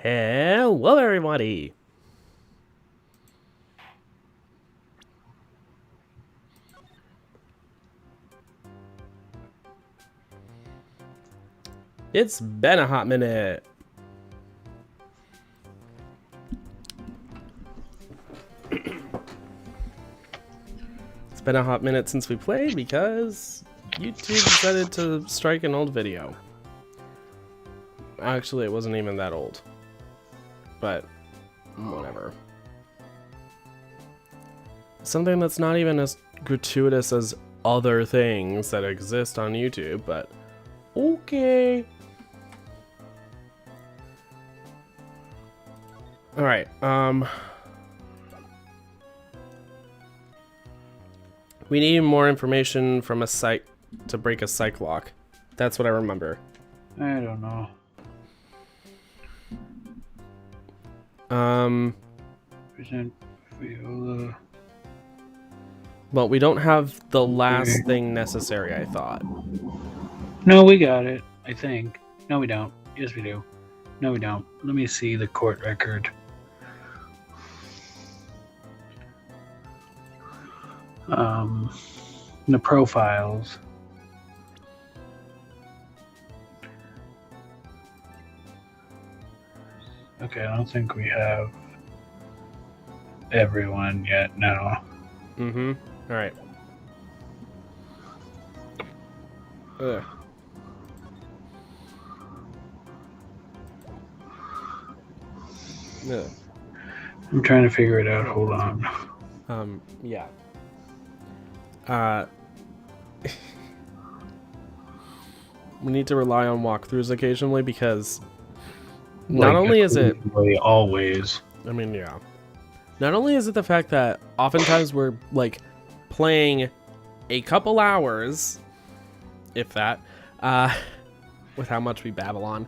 Hello, everybody. It's been a hot minute. It's been a hot minute since we played because YouTube decided to strike an old video. Actually, it wasn't even that old. But, whatever. Something that's not even as gratuitous as other things that exist on YouTube, but okay. Alright, we need more information from a site to break a psych lock. That's what I remember. I don't know. Present Viola. Well, we don't have the last thing necessary, I thought. No, we got it, I think. No, we don't. Yes, we do. No, we don't. Let me see the court record. The profiles. Okay, I don't think we have everyone yet, no. Mm-hmm. Alright. Ugh. Ugh. I'm trying to figure it out, hold on. Yeah. We need to rely on walkthroughs occasionally because not only is it always. I mean, yeah. Not only is it the fact that oftentimes we're like playing a couple hours, if that, with how much we babble on.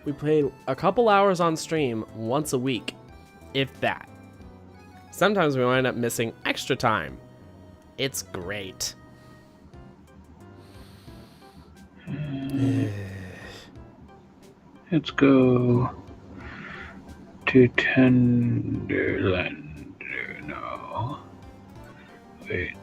We play a couple hours on stream once a week, if that. Sometimes we wind up missing extra time. It's great. Let's go to Tenderland. No. Wait.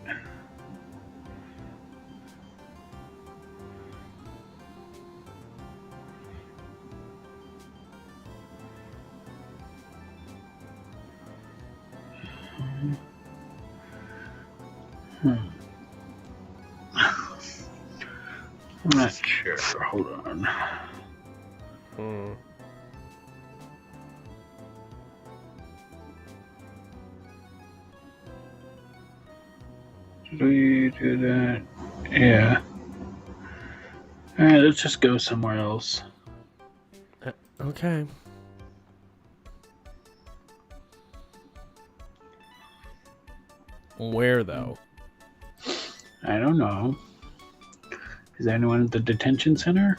I'm not sure. Hold on. Did we do that? Yeah. Alright, let's just go somewhere else. Okay. Where, though? I don't know. Is there anyone at the detention center?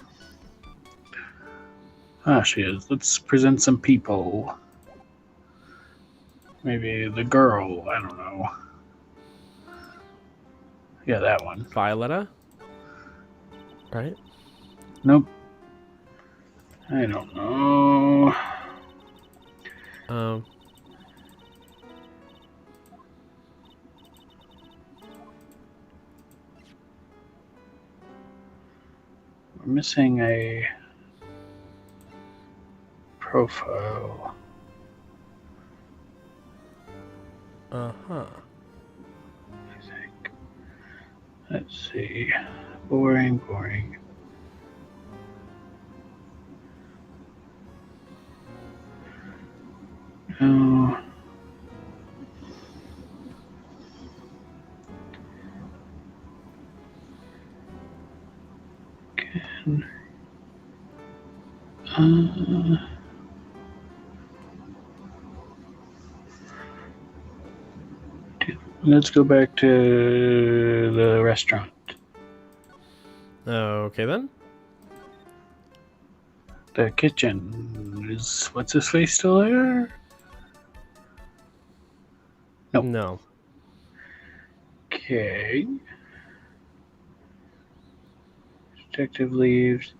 Ah, she is. Let's present some people. Maybe the girl. I don't know. Yeah, that one. Violetta? Right? Nope. I don't know. We're missing a profile. Uh-huh. I think. Let's see. Boring. No. Let's go back to the restaurant. Okay then. The kitchen. Is what's his face still there? Nope. No. Okay. Detective leaves.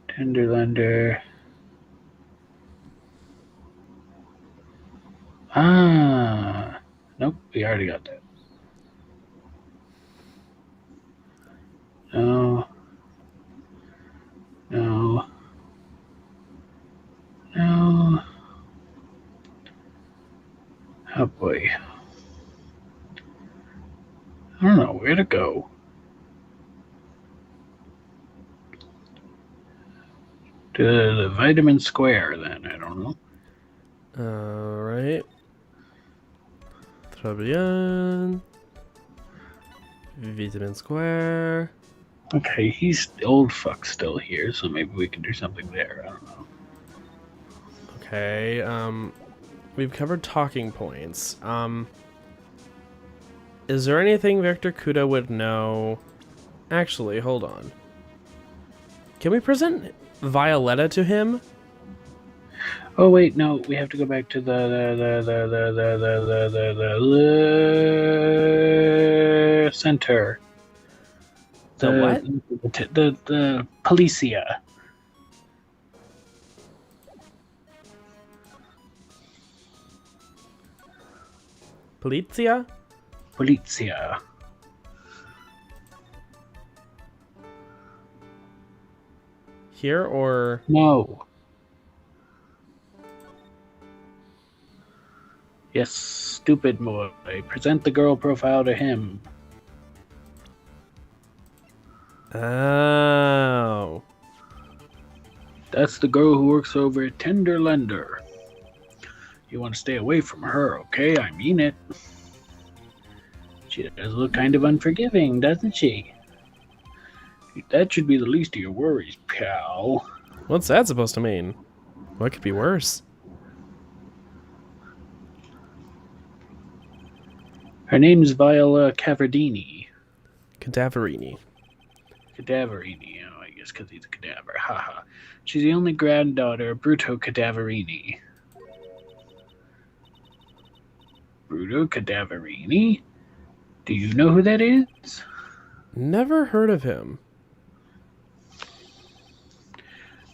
Tenderlender. Ah. Nope, we already got that. No. No. No. Oh boy. I don't know where to go. To the Vitamin Square, then. I don't know. Alright. Tribulations. Vitamin Square. Okay, he's old fuck still here, so maybe we can do something there. I don't know. Okay, we've covered talking points. Is there anything Victor Kuda would know? Actually, hold on. Can we present Violetta to him? Oh wait, no, we have to go back to the center. The what? The Policia. Polizia? Policia. Here or... No. Yes, stupid boy. Present the girl profile to him. Oh. That's the girl who works over at Tenderlender. You want to stay away from her, okay? I mean it. She does look kind of unforgiving, doesn't she? That should be the least of your worries, pal. What's that supposed to mean? What could be worse? Her name's Viola Cavardini. Cadaverini. Cadaverini, oh, I guess because he's a cadaver. Haha. She's the only granddaughter of Bruto Cadaverini. Bruto Cadaverini? Do you know who that is? Never heard of him.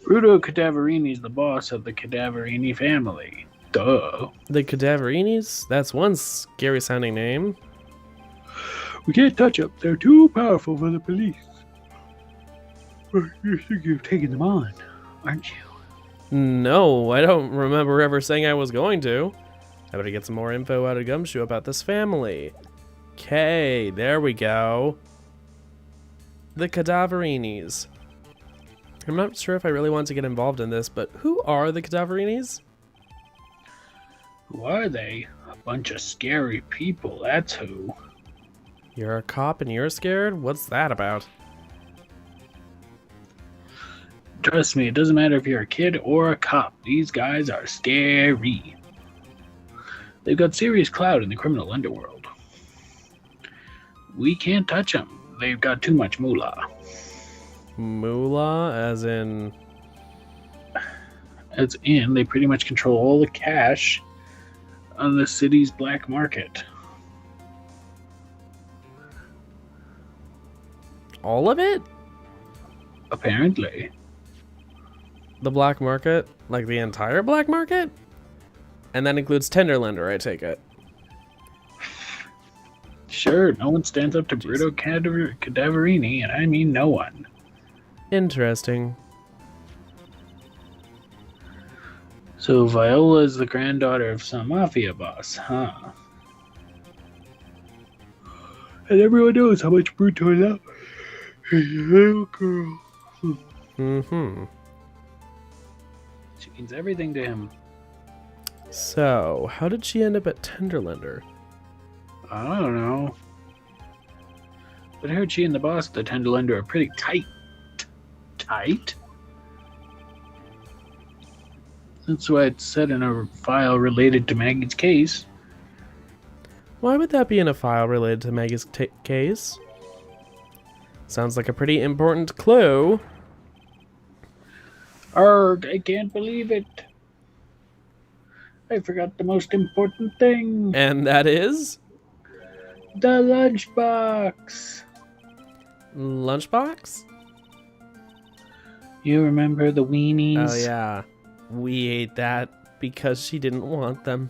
Bruto Cadaverini is the boss of the Cadaverini family. Duh. The Cadaverinis? That's one scary sounding name. We can't touch them. They're too powerful for the police. You think you've taken them on, aren't you? No, I don't remember ever saying I was going to. I better get some more info out of Gumshoe about this family. Okay, there we go. The Cadaverinis. I'm not sure if I really want to get involved in this, but who are the Cadaverinis? Who are they? A bunch of scary people, that's who. You're a cop and you're scared? What's that about? Trust me, it doesn't matter if you're a kid or a cop. These guys are scary. They've got serious clout in the criminal underworld. We can't touch them. They've got too much moolah. Moolah, as in... As in, they pretty much control all the cash on the city's black market. All of it? Apparently. The black market? Like the entire black market? And that includes Tenderlender, I take it. Sure, no one stands up to Bruto Cadaverini, and I mean no one. Interesting. So Viola is the granddaughter of some mafia boss, huh? And everyone knows how much Bruto loves his little girl. Mm-hmm. She means everything to him. So, how did she end up at Tenderlender? I don't know. But I heard she and the boss at the Tenderlender are pretty tight. Tight? That's why it's said in a file related to Maggie's case. Why would that be in a file related to Maggie's case? Sounds like a pretty important clue. Arg, I can't believe it. I forgot the most important thing. And that is? The lunchbox. Lunchbox? You remember the weenies? Oh yeah. We ate that because she didn't want them.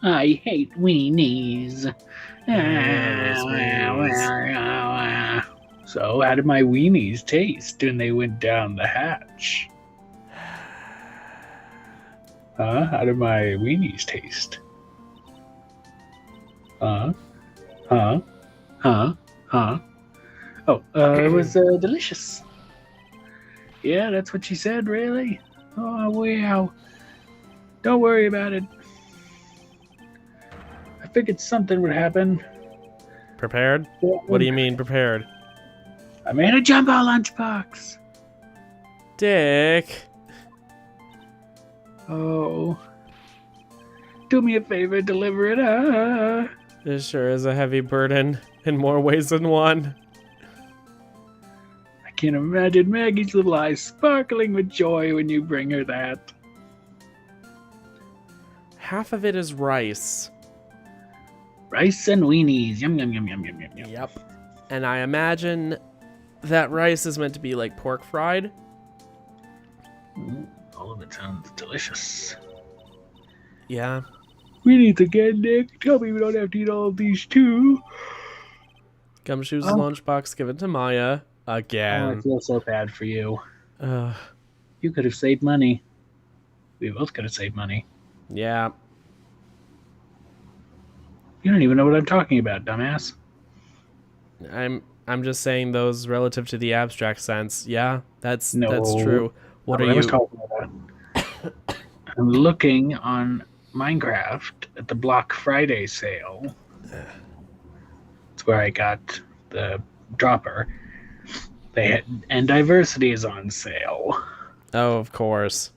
I hate weenies. those So, how did my weenies taste when they went down the hatch? Huh? How did my weenies taste? Huh? Huh? Huh? Huh? Oh, it was delicious. Yeah, that's what she said, really? Oh, wow. Don't worry about it. I figured something would happen. Prepared? What do you mean prepared? I made a jumbo lunchbox. Dick. Oh. Do me a favor, deliver it. This sure is a heavy burden in more ways than one. I can imagine Maggie's little eyes sparkling with joy when you bring her that. Half of it is rice. Rice and weenies. Yum, yum, yum, yum, yum, yum, yum. Yep. And I imagine that rice is meant to be like pork fried. All of it sounds delicious. Yeah. Weenies again, Nick. Tell me we don't have to eat all of these too. Gumshoe's lunchbox given to Maya Oh, I again. feel so bad for you. Ugh. You could have saved money. We both could have saved money. Yeah. You don't even know what I'm talking about, dumbass. I'm just saying those relative to the abstract sense. Yeah, that's No. true. What are I was you? talking about? I'm looking on Minecraft at the Block Friday sale. It's where I got the dropper. And diversity is on sale. Oh, of course.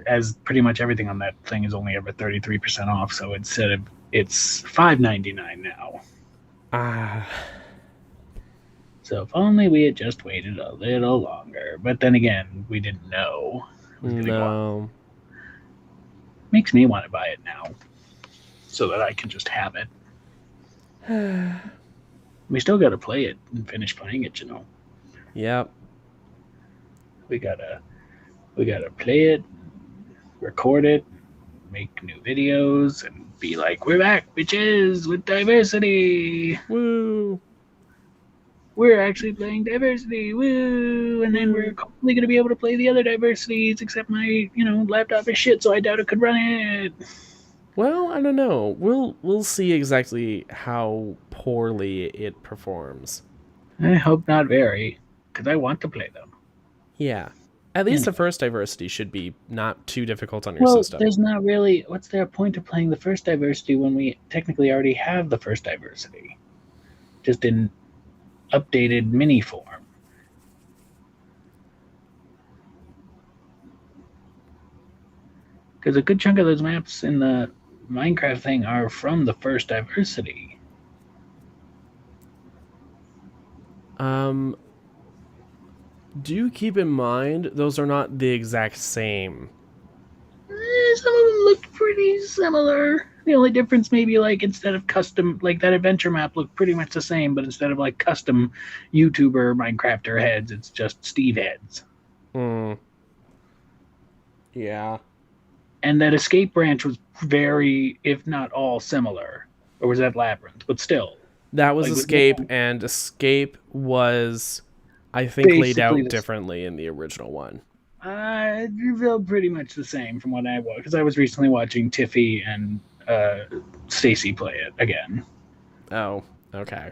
As pretty much everything on that thing is only ever 33% off, so it's $5.99 now. Ah. So if only we had just waited a little longer. But then again, we didn't know it was going to go up. No. Makes me want to buy it now, so that I can just have it. We still got to play it and finish playing it, you know. Yep. We gotta play it, record it, make new videos, and be like, we're back, bitches, with diversity. Woo. We're actually playing diversity, woo! And then we're hopefully gonna be able to play the other diversities, except my, laptop is shit, so I doubt it could run it. Well, I don't know. We'll see exactly how poorly it performs. I hope not very, because I want to play them. Yeah. At least the first diversity should be not too difficult on your system. There's not really. What's their point of playing the first diversity when we technically already have the first diversity? Just in updated mini form. Because a good chunk of those maps in the Minecraft thing are from the first diversity. Do keep in mind those are not the exact same. Some of them look pretty similar. The only difference maybe instead of custom, that adventure map looked pretty much the same, but instead of custom YouTuber Minecrafter heads, it's just Steve heads. Yeah. And that escape branch was very, if not all, similar. Or was that Labyrinth? But still. That was Escape, and Escape was, I think, laid out differently in the original one. It felt pretty much the same from what I was, because I was recently watching Tiffy and Stacy play it again. Oh, okay.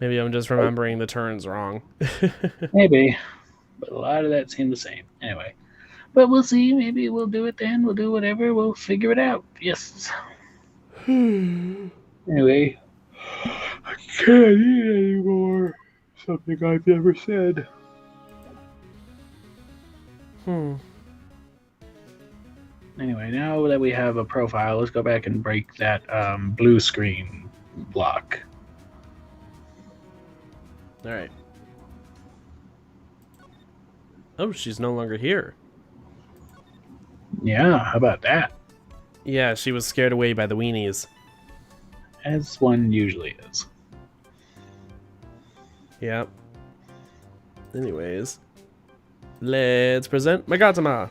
Maybe I'm just remembering the turns wrong. Maybe. But a lot of that seemed the same. Anyway. But we'll see. Maybe we'll do it then. We'll do whatever. We'll figure it out. Yes. Anyway. I can't eat anymore. Something I've never said. Anyway, now that we have a profile, let's go back and break that blue screen block. All right. Oh, she's no longer here. Yeah, how about that? Yeah, she was scared away by the weenies. As one usually is. Yep. Anyways, let's present Magatama.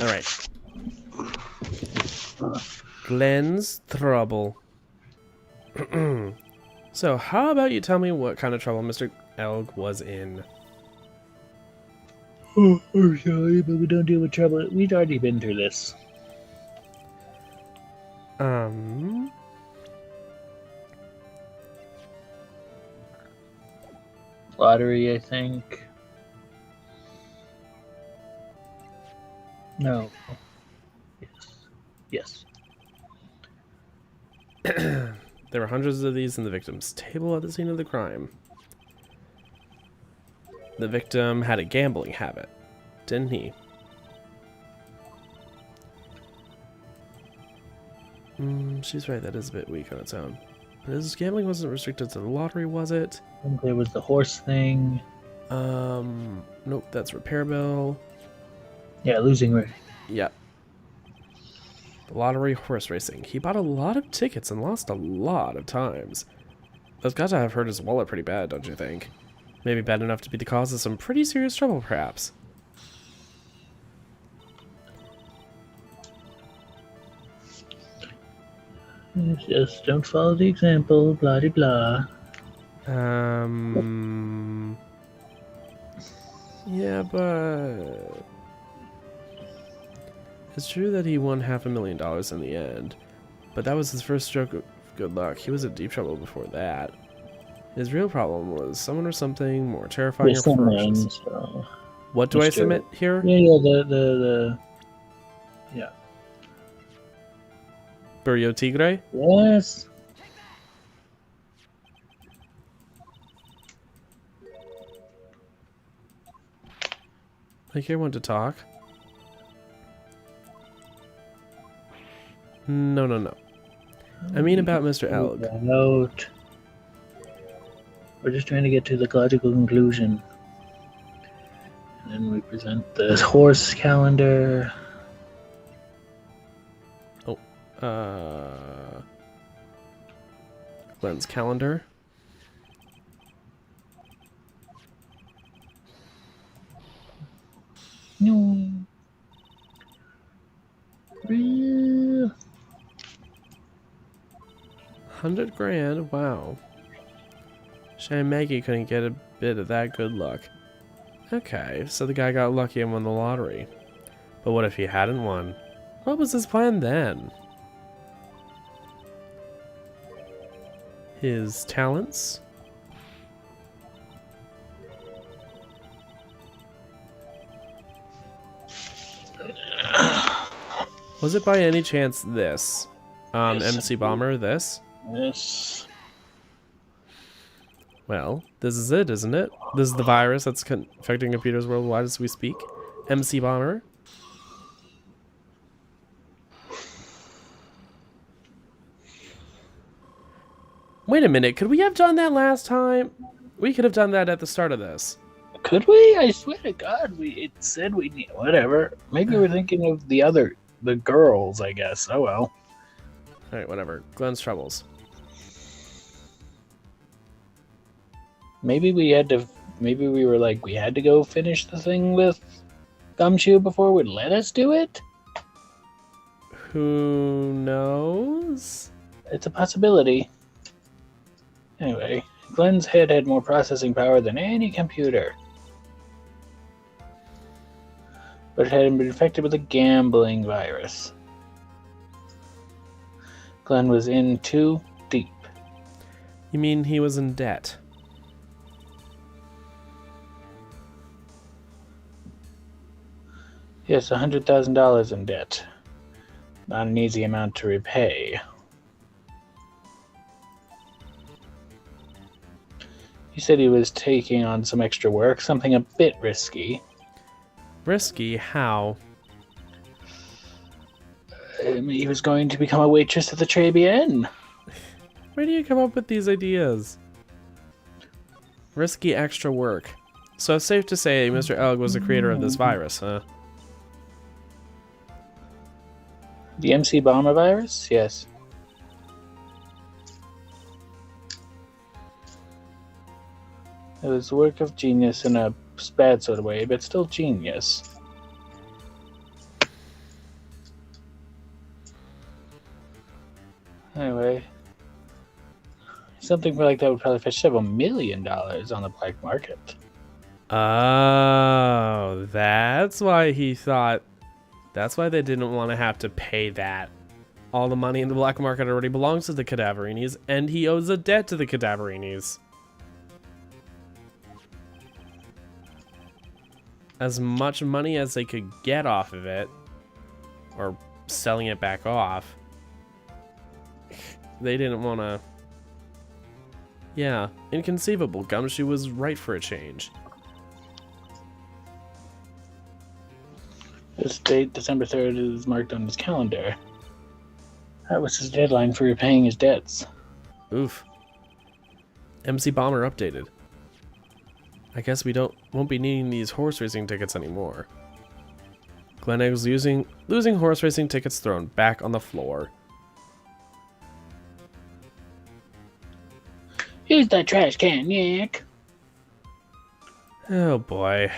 All right. Glenn's trouble. So, how about you tell me what kind of trouble Mr. Elg was in? Oh, I'm sorry, but we don't deal with trouble. We'd already been through this. Lottery, I think. No. Yes. There were hundreds of these in the victim's table at the scene of the crime. The victim had a gambling habit, didn't he? She's right, that is a bit weak on its own. But his gambling wasn't restricted to the lottery, was it? I think there was the horse thing. Nope, that's repair bill. Yeah, losing rate. Yep. The lottery, horse racing. He bought a lot of tickets and lost a lot of times. That's got to have hurt his wallet pretty bad, don't you think? Maybe bad enough to be the cause of some pretty serious trouble, perhaps. Just don't follow the example, blah de blah. Yeah, but it's true that he won $500,000 in the end, but that was his first stroke of good luck. He was in deep trouble before that. His real problem was someone or something more terrifying or ferocious. So What do I submit here? Yeah, yeah. Burrito Tigre? Yes. Like I want to talk. No. I mean about Mr. Elg. Note. We're just trying to get to the logical conclusion. And then we present the horse calendar. Glenn's calendar. No. $100,000. Wow. Shame Maggie couldn't get a bit of that good luck. Okay, so the guy got lucky and won the lottery. But what if he hadn't won? What was his plan then? His talents? Was it by any chance this? Yes. MC Bomber, this? Yes. Well, this is it, isn't it? This is the virus that's affecting computers worldwide as we speak. MC Bomber. Wait a minute, could we have done that last time? We could have done that at the start of this. Could we? I swear to God, it said we need whatever. Maybe we're thinking of the girls, I guess. Oh well. Alright, whatever. Glenn's troubles. Maybe we were like, we had to go finish the thing with Gumshoe before it would let us do it? Who knows? It's a possibility. Anyway, Glenn's head had more processing power than any computer. But it had been infected with a gambling virus. Glenn was in too deep. You mean he was in debt? Yes, $100,000 in debt. Not an easy amount to repay. He said he was taking on some extra work, something a bit risky. Risky? How? He was going to become a waitress at the Tribune. Where do you come up with these ideas? Risky extra work. So it's safe to say Mr. Elg was the creator of this virus, huh? The MC Bomber virus? Yes. It was work of genius in a bad sort of way, but still genius. Anyway, something like that would probably fetch several $1 million on the black market. Oh, that's why he thought... That's why they didn't want to have to pay that. All the money in the black market already belongs to the Cadaverinis, and he owes a debt to the Cadaverinis. As much money as they could get off of it, or selling it back off, they didn't want to... Yeah, inconceivable. Gumshoe was right for a change. This date, December 3rd, is marked on his calendar. That was his deadline for repaying his debts. Oof. MC Bomber updated. I guess we won't be needing these horse racing tickets anymore. Glen Egg's losing horse racing tickets thrown back on the floor. Here's that trash can, Nick. Oh boy.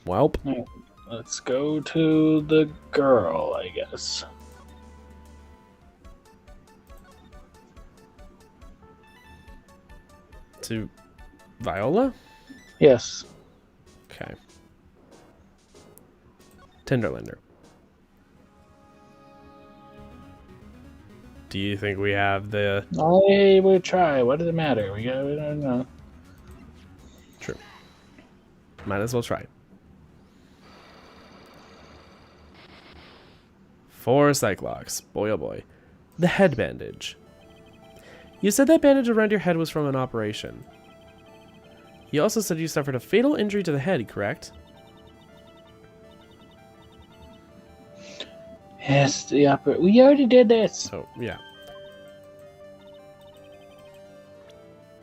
Welp. Let's go to the girl, I guess. To Viola? Yes. Okay. Tinderlander. Do you think we have the... I would try. What does it matter? We don't know. True. Might as well try. 4 Cyclops. Boy oh boy. The head bandage. You said that bandage around your head was from an operation. You also said you suffered a fatal injury to the head, correct? Yes, the opera. We already did this. Oh, yeah.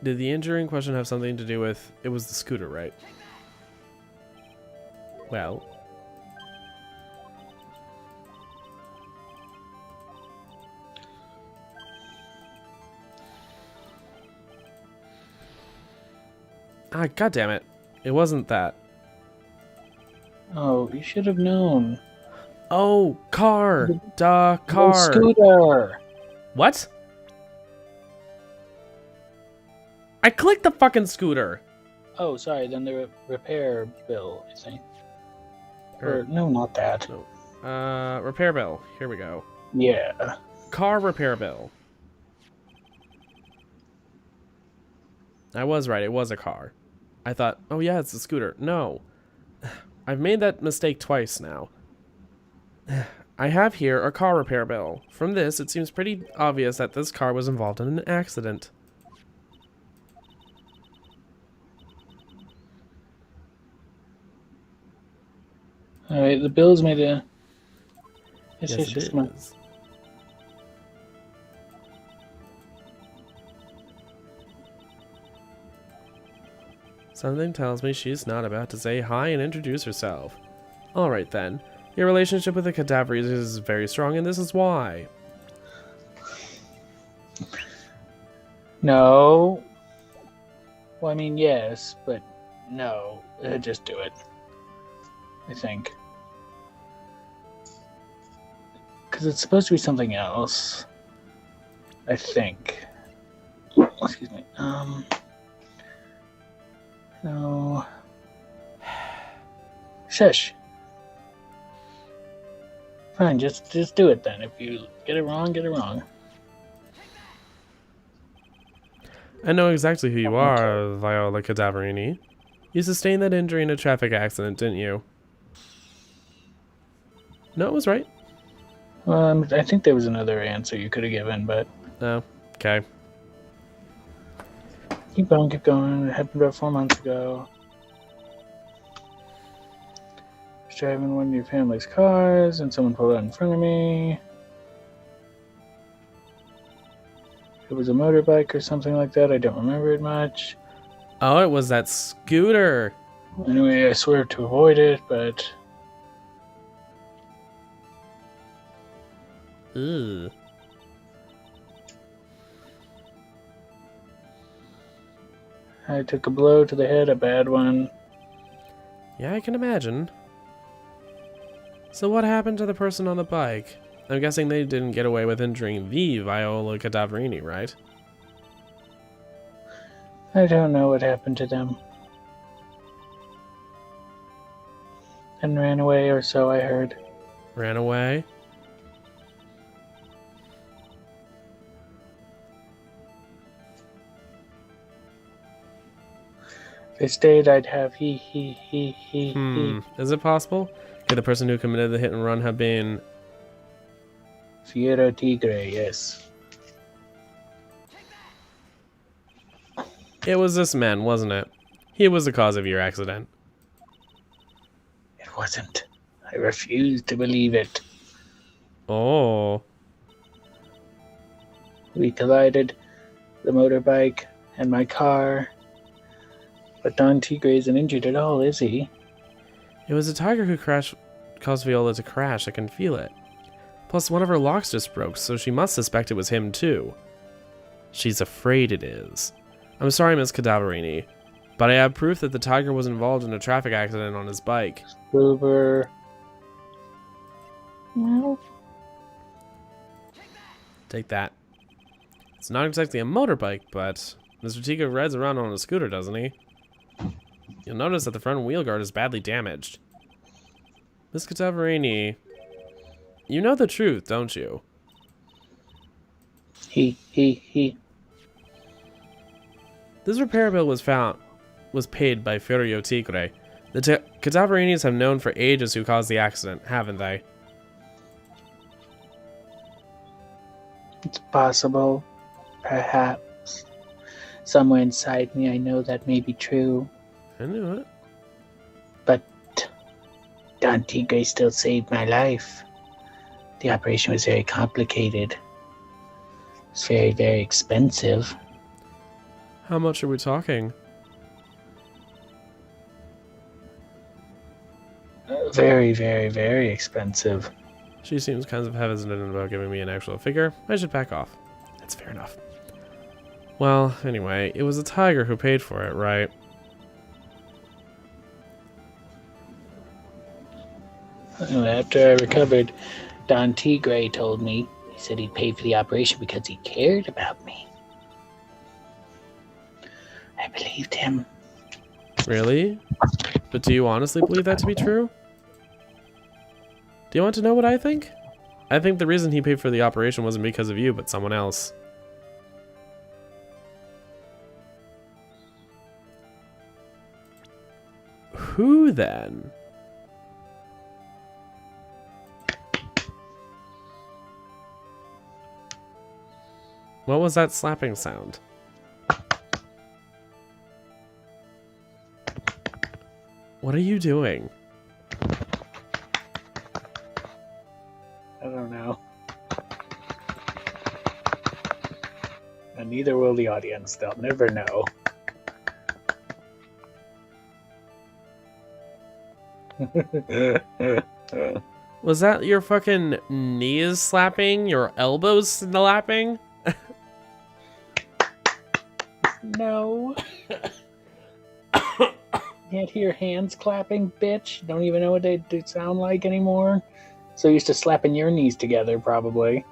Did the injury in question have something to do with... It was the scooter, right? Well... Ah, goddammit. It wasn't that. Oh, you should have known. Oh, car. Duh, car. The scooter. What? I clicked the fucking scooter. Oh, sorry. Then the repair bill, I think. Or no, not that. No. Repair bill. Here we go. Yeah. Car repair bill. I was right. It was a car. I thought, oh yeah, it's a scooter. No. I've made that mistake twice now. I have here a car repair bill. From this, it seems pretty obvious that this car was involved in an accident. Alright, the bill's made a... Yes, it is. Something tells me she's not about to say hi and introduce herself. Alright then. Your relationship with the Cadaveries is very strong, and this is why. No. Well, I mean, yes, but no. Just do it. I think. Because it's supposed to be something else. I think. Excuse me. No. Shush. Fine, just do it then. If you get it wrong, get it wrong. I know exactly who you are, Viola Cadaverini. You sustained that injury in a traffic accident, didn't you? No, it was right. I think there was another answer you could have given, but... No. Okay. Keep going, keep going. It happened about 4 months ago. I was driving one of your family's cars and someone pulled out in front of me. It was a motorbike or something like that. I don't remember it much. Oh, it was that scooter. Anyway, I swear to avoid it, but... Ugh. I took a blow to the head, a bad one. Yeah, I can imagine. So what happened to the person on the bike? I'm guessing they didn't get away with injuring the Viola Cadaverini, right? I don't know what happened to them. And ran away, or so I heard. Ran away? If they stayed, I'd have he. Is it possible? Could the person who committed the hit and run have been... Fiero Tigre, yes. It was this man, wasn't it? He was the cause of your accident. It wasn't. I refuse to believe it. Oh. We collided, the motorbike and my car. But Don Tigre isn't injured at all, is he? It was a tiger who caused Viola to crash. I can feel it. Plus, one of her locks just broke, so she must suspect it was him, too. She's afraid it is. I'm sorry, Miss Cadaverini, but I have proof that the tiger was involved in a traffic accident on his bike. Silver. No. Take that. It's not exactly a motorbike, but Mr. Tico rides around on a scooter, doesn't he? You'll notice that the front wheel guard is badly damaged. Miss Cadaverini, you know the truth, don't you? He. This repair bill was paid by Furio Tigre. The Cadaverinis have known for ages who caused the accident, haven't they? It's possible. Perhaps. Somewhere inside me I know that may be true. I knew it. But Don Tigre still saved my life. The operation was very complicated. It was very, very expensive. How much are we talking? Very, very, very expensive. She seems kind of hesitant about giving me an actual figure. I should back off. That's fair enough. Well, anyway, it was a tiger who paid for it, right? After I recovered, Don Tigre told me, he said he'd pay for the operation because he cared about me. I believed him. Really? But do you honestly believe that to be true? Do you want to know what I think? I think the reason he paid for the operation wasn't because of you, but someone else. Who then? What was that slapping sound? What are you doing? I don't know. And neither will the audience. They'll never know. Was that your fucking knees slapping? Your elbows slapping? No. Can't hear hands clapping, bitch. Don't even know what they sound like anymore. So used to slapping your knees together, probably.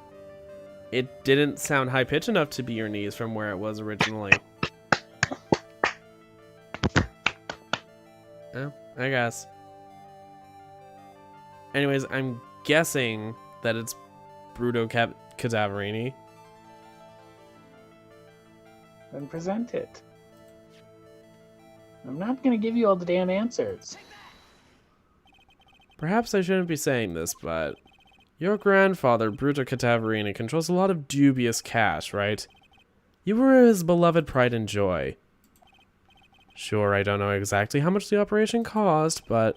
It didn't sound high pitched enough to be your knees from where it was originally. Oh, I guess. Anyways, I'm guessing that it's Bruto Cadaverini. Then present it. I'm not going to give you all the damn answers. Perhaps I shouldn't be saying this, but your grandfather, Bruto Cadaverini, controls a lot of dubious cash, right? You were his beloved pride and joy. Sure, I don't know exactly how much the operation cost, but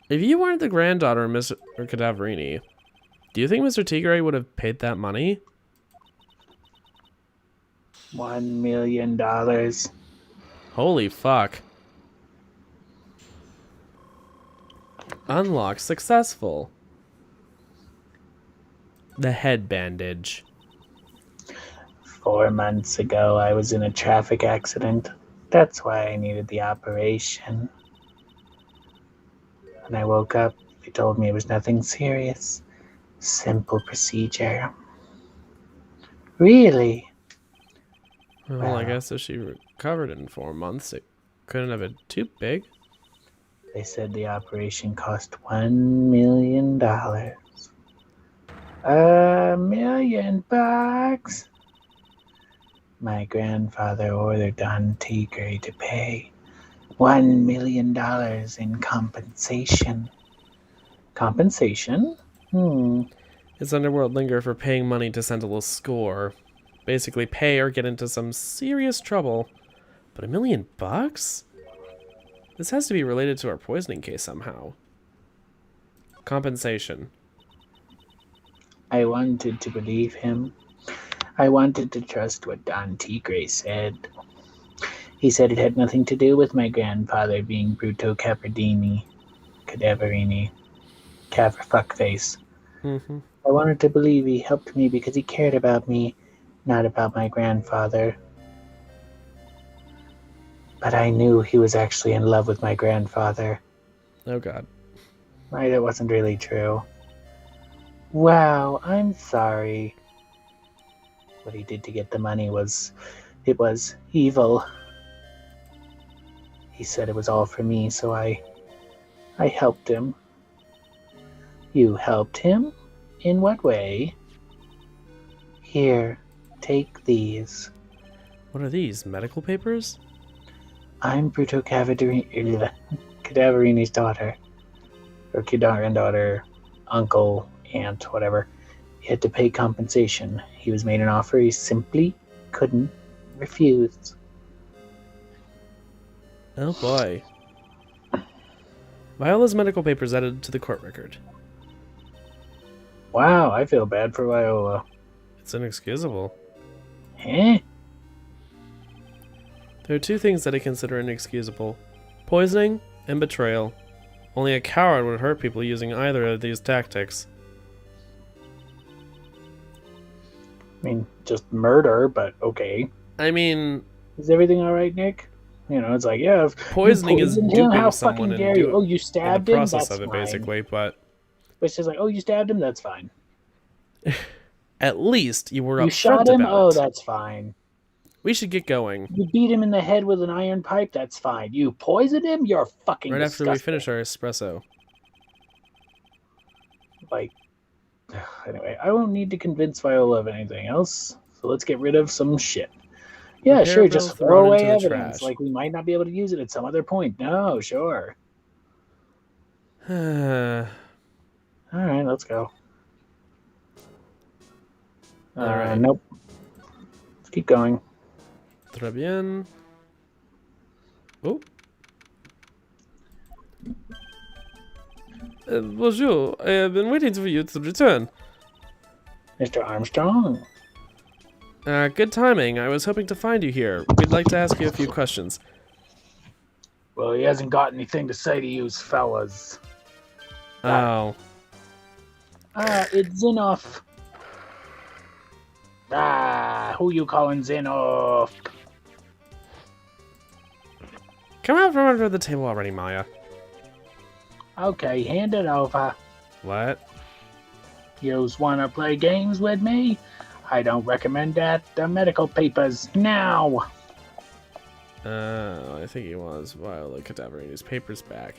if you weren't the granddaughter of Mr. Cadaverini, do you think Mr. Tigre would have paid that money? $1 million. Holy fuck. Unlock successful. The head bandage. 4 months ago, I was in a traffic accident. That's why I needed the operation. When I woke up, they told me it was nothing serious. Simple procedure. Really? Well, I guess if she recovered in 4 months, it couldn't have been too big. They said the operation cost $1 million. $1 million bucks? My grandfather ordered Don Tigre to pay $1 million in compensation. Compensation? It's underworld lingo for paying money to settle a score. Basically pay or get into some serious trouble. But $1 million bucks? This has to be related to our poisoning case somehow. Compensation. I wanted to believe him. I wanted to trust what Don Tigre said. He said it had nothing to do with my grandfather being Bruto Cadaverini. Fuckface. Mm-hmm. I wanted to believe he helped me because he cared about me, not about my grandfather. But I knew he was actually in love with my grandfather. Oh god. Right, it wasn't really true. Wow, I'm sorry. What he did to get the money was evil. He said it was all for me, so I helped him. You helped him? In what way? Here, take these. What are these? Medical papers? I'm Bruto Cadaverini's daughter. Or granddaughter, uncle, aunt, whatever. He had to pay compensation. He was made an offer he simply couldn't refuse. Oh boy. Viola's medical papers added to the court record. Wow, I feel bad for Viola. It's inexcusable. Eh? There are 2 things that I consider inexcusable. Poisoning and betrayal. Only a coward would hurt people using either of these tactics. I mean, just murder, but okay. I mean... Is everything alright, Nick? You know, it's like, yeah, if poisoning is duping how someone fucking and dare you? Oh, you stabbed him? process That's of it, fine. basically, but... It's just like, oh, you stabbed him? That's fine. At least you were You upfront shot him? about Oh, it. that's fine. We should get going. You beat him in the head with an iron pipe? That's fine. You poisoned him? You're fucking Right after disgusting. we finish our espresso. Like, anyway, I won't need to convince Viola of anything else, so let's get rid of some shit. Yeah, Repair sure, bill just thrown throw away into the evidence. trash. Like, we might not be able to use it at some other point. No, sure. Alright, let's go. Alright. Nope. Let's keep going. Très bien. Oh. Bonjour. I have been waiting for you to return. Mr. Armstrong? Good timing. I was hoping to find you here. We'd like to ask you a few questions. Well, he hasn't got anything to say to you fellas. Oh. It's Zinoff. Who you calling Zinoff? Come out from under the table already, Maya. Okay, hand it over. What? Yous wanna play games with me? I don't recommend that. The medical papers, now! I think he was Viola Cadaverini's papers back.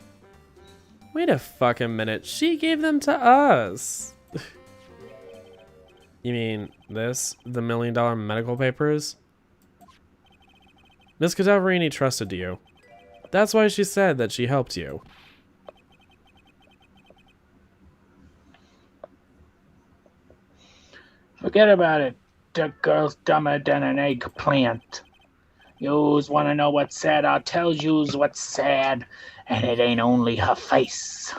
Wait a fucking minute. She gave them to us. You mean this? The $1 million medical papers? Miss Cadaverini trusted you. That's why she said that she helped you. Forget about it. The girl's dumber than an eggplant. Yous want to know what's sad? I'll tell yous what's sad. And it ain't only her face.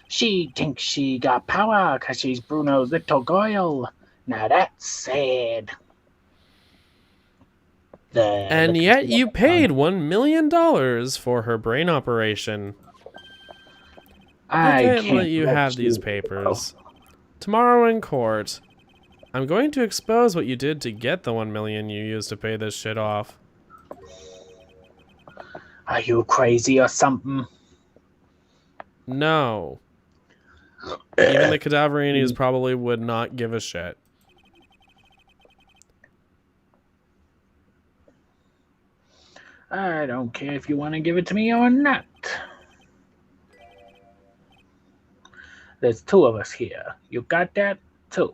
She thinks she got power 'cause she's Bruno's little girl. Now that's sad. And yet you paid $1 million for her brain operation. I can't let you have these papers. Tomorrow in court, I'm going to expose what you did to get the $1 million you used to pay this shit off. Are you crazy or something? No. Even the Cadaverinis probably would not give a shit. I don't care if you want to give it to me or not. There's two of us here. You got that? Two.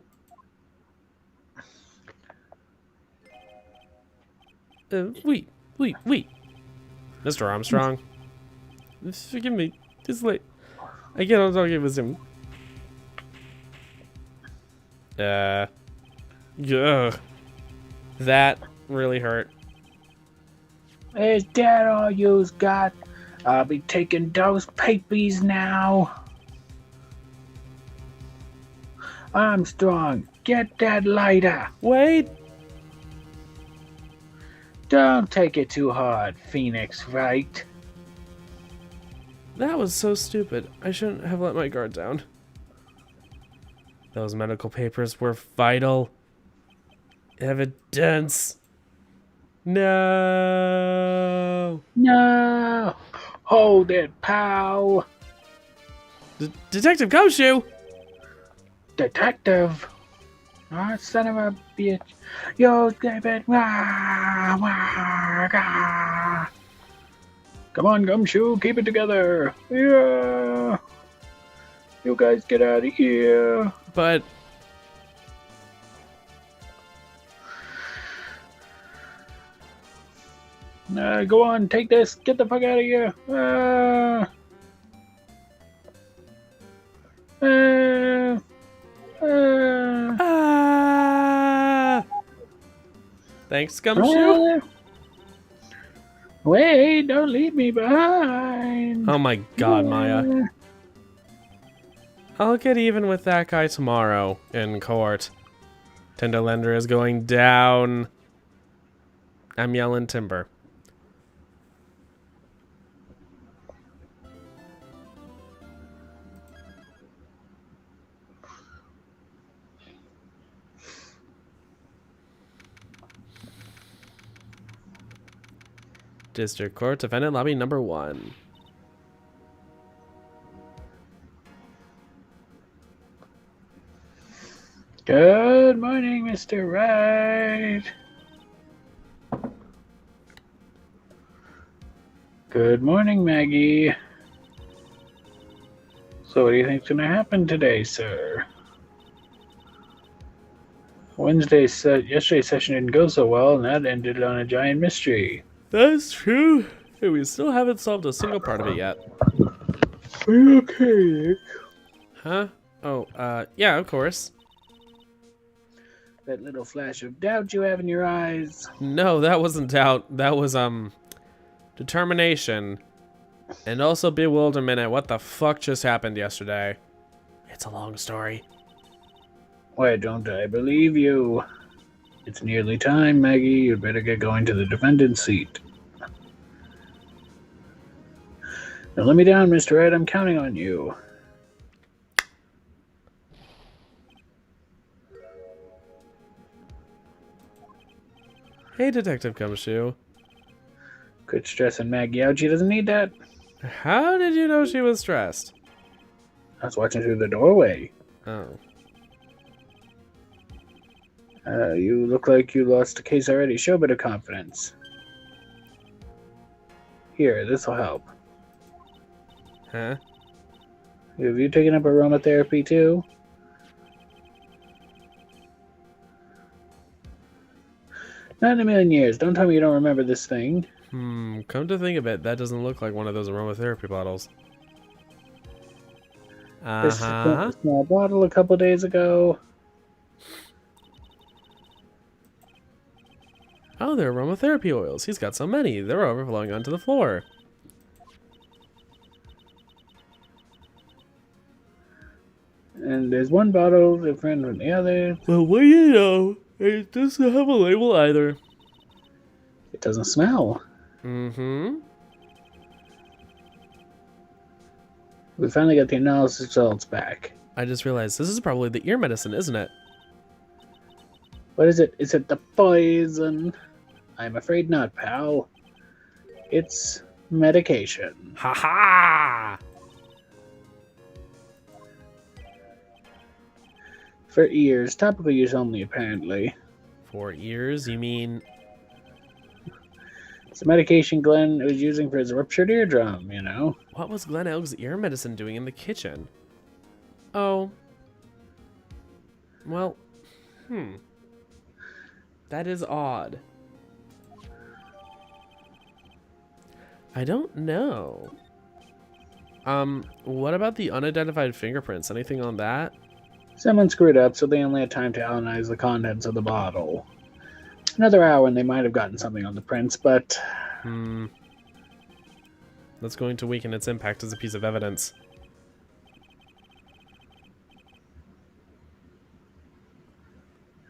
Wait. Mr. Armstrong. Forgive me. It's late. I cannot talk with him. Ugh. That really hurt. Is that all you's got? I'll be taking those papies now. Armstrong, get that lighter. Wait. Don't take it too hard, Phoenix Wright. That was so stupid. I shouldn't have let my guard down. Those medical papers were vital. Evidence. No. No. Hold it, pal. Detective Gumshoe. Detective. Oh, son of a bitch. Yo, David. Wah, wah, gah. Come on, Gumshoe. Keep it together. Yeah. You guys get out of here. But... go on, take this. Get the fuck out of here. Thanks, Gumshoe. Wait, don't leave me behind. Oh my god, Maya. I'll get even with that guy tomorrow in court. Tinderlander is going down. I'm yelling timber. District Court, defendant lobby number 1. Good morning, Mr. Wright. Good morning, Maggie. So what do you think's going to happen today, sir? Yesterday's session didn't go so well, and that ended on a giant mystery. That's true. We still haven't solved a single part of it yet. Are you okay, Nick? Huh? Oh, yeah, of course. That little flash of doubt you have in your eyes. No, that wasn't doubt. That was, determination. And also bewilderment at what the fuck just happened yesterday. It's a long story. Why don't I believe you? It's nearly time, Maggie. You'd better get going to the defendant's seat. Now let me down, Mr. Wright. I'm counting on you. Hey, Detective Gumshoe. Quit stressing Maggie out. She doesn't need that. How did you know she was stressed? I was watching through the doorway. Oh. You look like you lost a case already. Show a bit of confidence. Here, this'll help. Huh? Have you taken up aromatherapy too? Not in a million years. Don't tell me you don't remember this thing. Come to think of it, that doesn't look like one of those aromatherapy bottles. This is a small bottle a couple days ago. Oh, they're aromatherapy oils. He's got so many. They're overflowing onto the floor. And there's one bottle different from the other. Well, what do you know? It doesn't have a label either. It doesn't smell. Mm-hmm. We finally got the analysis results back. I just realized this is probably the ear medicine, isn't it? What is it? Is it the poison? I'm afraid not, pal. It's medication. Ha ha! For ears. Topical use only, apparently. For ears? You mean... It's the medication Glenn was using for his ruptured eardrum, you know? What was Glenn Elg's ear medicine doing in the kitchen? Oh. Well, that is odd. I don't know. What about the unidentified fingerprints? Anything on that? Someone screwed up, so they only had time to analyze the contents of the bottle. Another hour and they might have gotten something on the prints, but... That's going to weaken its impact as a piece of evidence.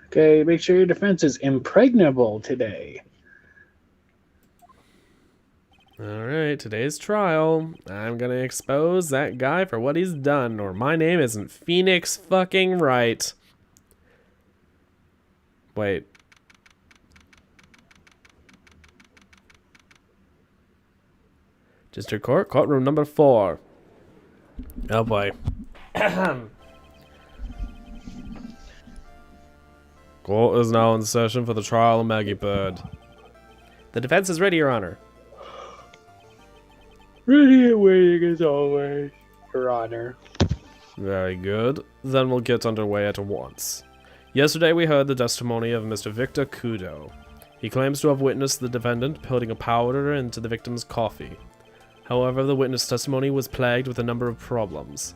Okay, make sure your defense is impregnable today. Alright, today's trial. I'm gonna expose that guy for what he's done, or my name isn't Phoenix fucking Wright. Wait. District Court, courtroom number 4. Oh boy. Court is now in session for the trial of Maggie Bird. The defense is ready, Your Honor. Ready and waiting as always, Your Honor. Very good. Then we'll get underway at once. Yesterday we heard the testimony of Mr. Victor Kudo. He claims to have witnessed the defendant putting a powder into the victim's coffee. However, the witness testimony was plagued with a number of problems.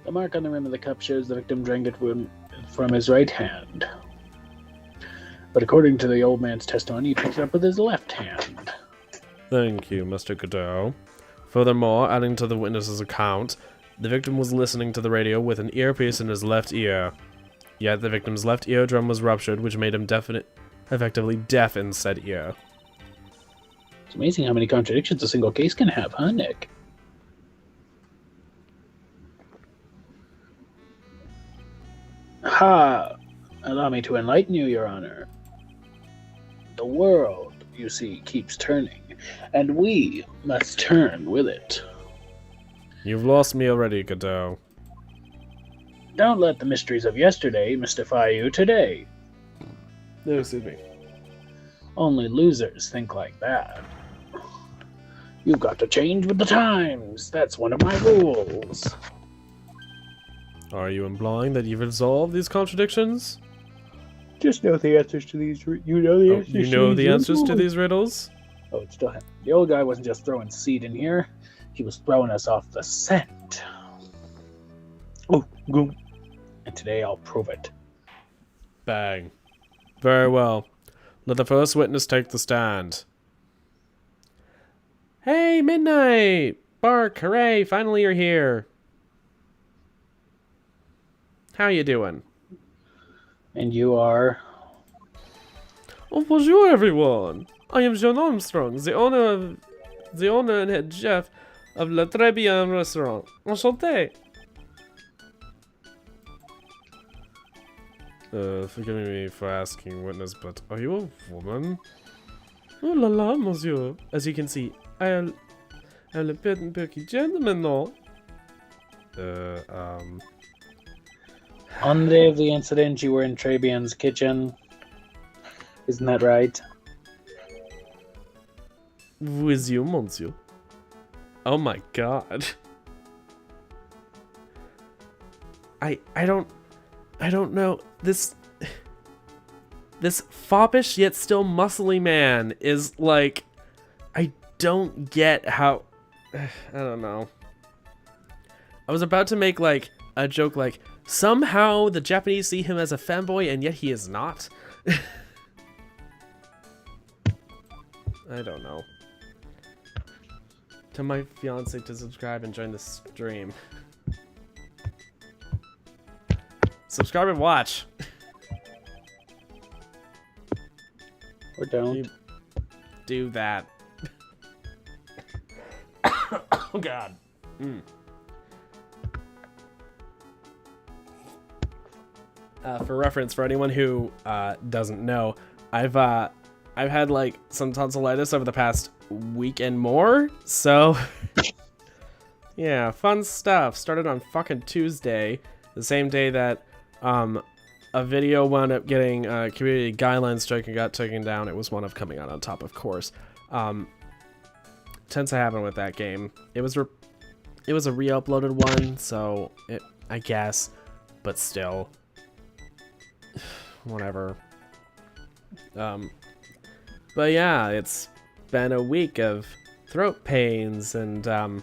The mark on the rim of the cup shows the victim drank it from his right hand. But according to the old man's testimony, he picked it up with his left hand. Thank you, Mr. Godot. Furthermore, adding to the witness's account, the victim was listening to the radio with an earpiece in his left ear. Yet the victim's left eardrum was ruptured, which made him effectively deaf in said ear. It's amazing how many contradictions a single case can have, huh, Nick? Ha! Allow me to enlighten you, Your Honor. The world, you see, keeps turning, and we must turn with it. You've lost me already, Godot. Don't let the mysteries of yesterday mystify you today. No, excuse me. Only losers think like that. You've got to change with the times. That's one of my rules. Are you implying that you've resolved these contradictions? Just know the answers to these. You know the answers. You know the answers to these riddles? Oh, it's still him. The old guy wasn't just throwing seed in here. He was throwing us off the scent. Oh, go. And today I'll prove it. Bang. Very well. Let the first witness take the stand. Hey, Midnight! Bark, hooray, finally you're here. How you doing? And you are? Oh, bonjour, everyone. I am John Armstrong, the owner and head chef of Le Très Bien Restaurant. Enchanté. Forgive me for asking, witness, but are you a woman? Oh la la, monsieur. As you can see, I am le petit gentleman, no? On the day of the incident, you were in Trabian's kitchen. Isn't that right? With you, monsieur. Oh my god. I don't know. This foppish yet still muscly man is like, I don't get how, I don't know. I was about to make like a joke like, Somehow the Japanese see him as a fanboy, and yet he is not. I don't know. Tell my fiance to subscribe and join the stream. Subscribe and watch. Or don't. Do that. Oh God. For reference, for anyone who doesn't know, I've had like some tonsillitis over the past week and more. So yeah, fun stuff. Started on fucking Tuesday, the same day that a video wound up getting community guidelines strike and got taken down. It was one of coming out on top, of course. Tends to happen with that game. It was a re-uploaded one, so I guess, but still, whatever. But yeah, it's been a week of throat pains and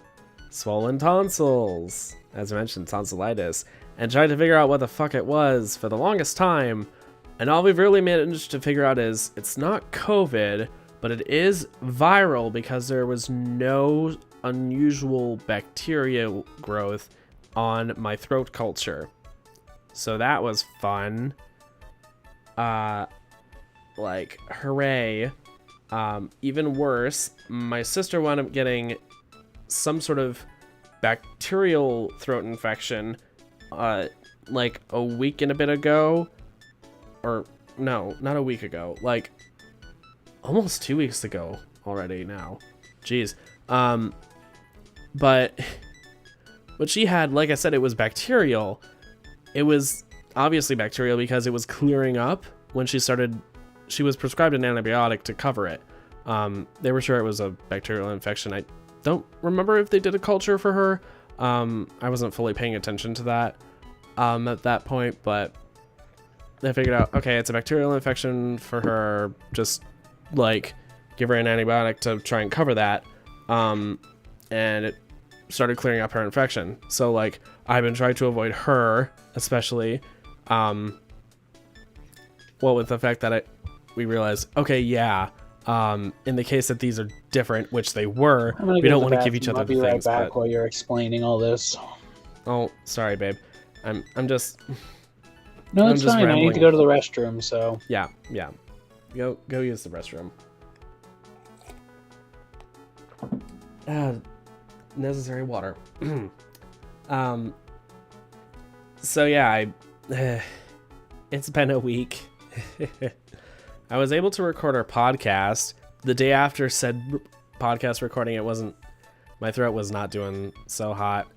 swollen tonsils, as I mentioned, tonsillitis, and tried to figure out what the fuck it was for the longest time. And all we've really managed to figure out is it's not COVID, but it is viral because there was no unusual bacterial growth on my throat culture. So that was fun. Like, hooray. Even worse, my sister wound up getting some sort of bacterial throat infection like a week and a bit ago. Or no, not a week ago, like almost 2 weeks ago already now. Jeez. But what she had, like I said, it was bacterial. It was obviously bacterial because it was clearing up when she was prescribed an antibiotic to cover it. They were sure it was a bacterial infection. I don't remember if they did a culture for her. I wasn't fully paying attention to that at that point, but they figured out, okay, it's a bacterial infection for her. Just like give her an antibiotic to try and cover that. And it started clearing up her infection. So like I've been trying to avoid her, especially. Well, with the fact that we realized, okay, yeah, in the case that these are different, which they were, we don't want to give each other the things. I'll be right back while you're explaining all this. Oh, sorry, babe. I'm just. No, it's fine. Rambling. I need to go to the restroom, so. Yeah. Go use the restroom. Necessary water. So yeah, it's been a week. I was able to record our podcast the day after said podcast recording. My throat was not doing so hot.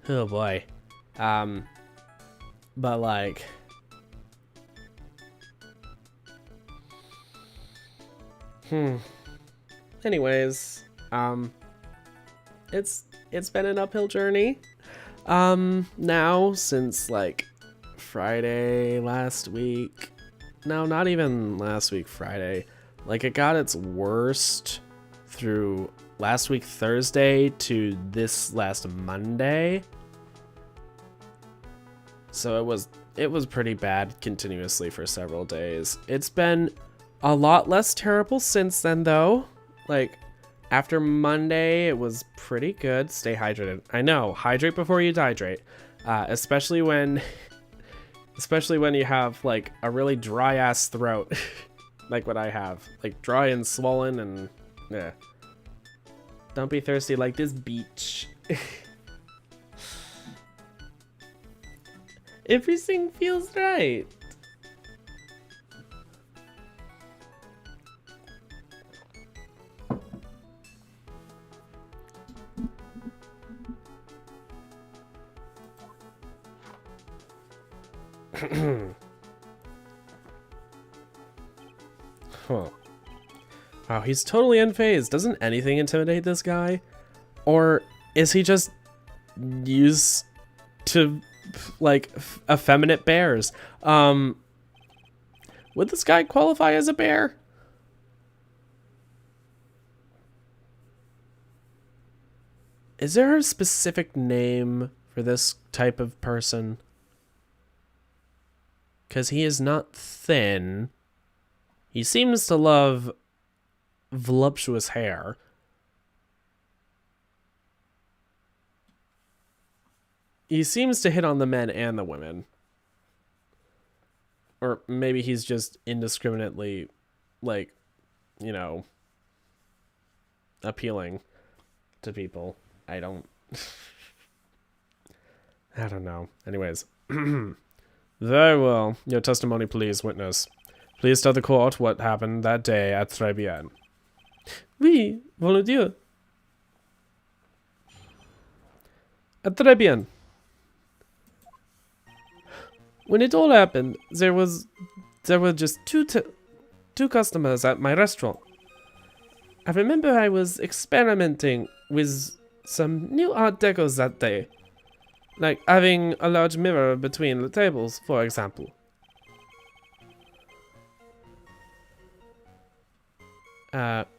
Oh boy. But like, anyways, it's been an uphill journey. Now since like Friday last week. No, not even last week Friday. Like it got its worst through last week Thursday to this last Monday. So it was pretty bad continuously for several days. It's been a lot less terrible since then though. Like after Monday it was pretty good. Stay hydrated. I know, hydrate before you dehydrate. Especially when you have like a really dry ass throat. Like what I have. Like dry and swollen and yeah. Don't be thirsty like this beach. Everything feels right. Huh. Wow, he's totally unfazed. Doesn't anything intimidate this guy? Or is he just used to like effeminate bears? Would this guy qualify as a bear? Is there a specific name for this type of person? Because he is not thin. He seems to love voluptuous hair. He seems to hit on the men and the women. Or maybe he's just indiscriminately, like, you know, appealing to people. I don't know. Anyways. Very well. Your testimony, please, witness. Please tell the court what happened that day at Tribulations. Oui, volontiers. At Tribulations. When it all happened, there were just two customers at my restaurant. I remember I was experimenting with some new art decos that day. Like having a large mirror between the tables, for example.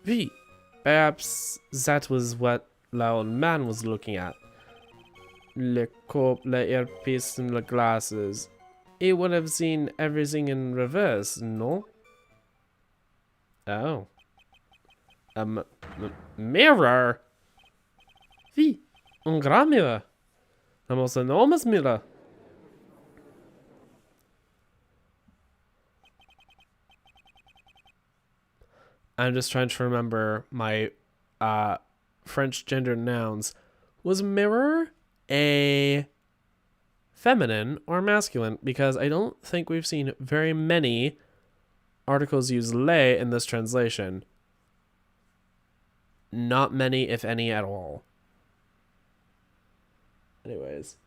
Oui. Perhaps that was what the old man was looking at. Le corp, the earpiece, and the glasses. He would have seen everything in reverse, no? Oh. A mirror? Oui, un grand mirror. The most enormous mirror. I'm just trying to remember my French gendered nouns. Was mirror a feminine or masculine? Because I don't think we've seen very many articles use les in this translation. Not many, if any, at all. Anyways.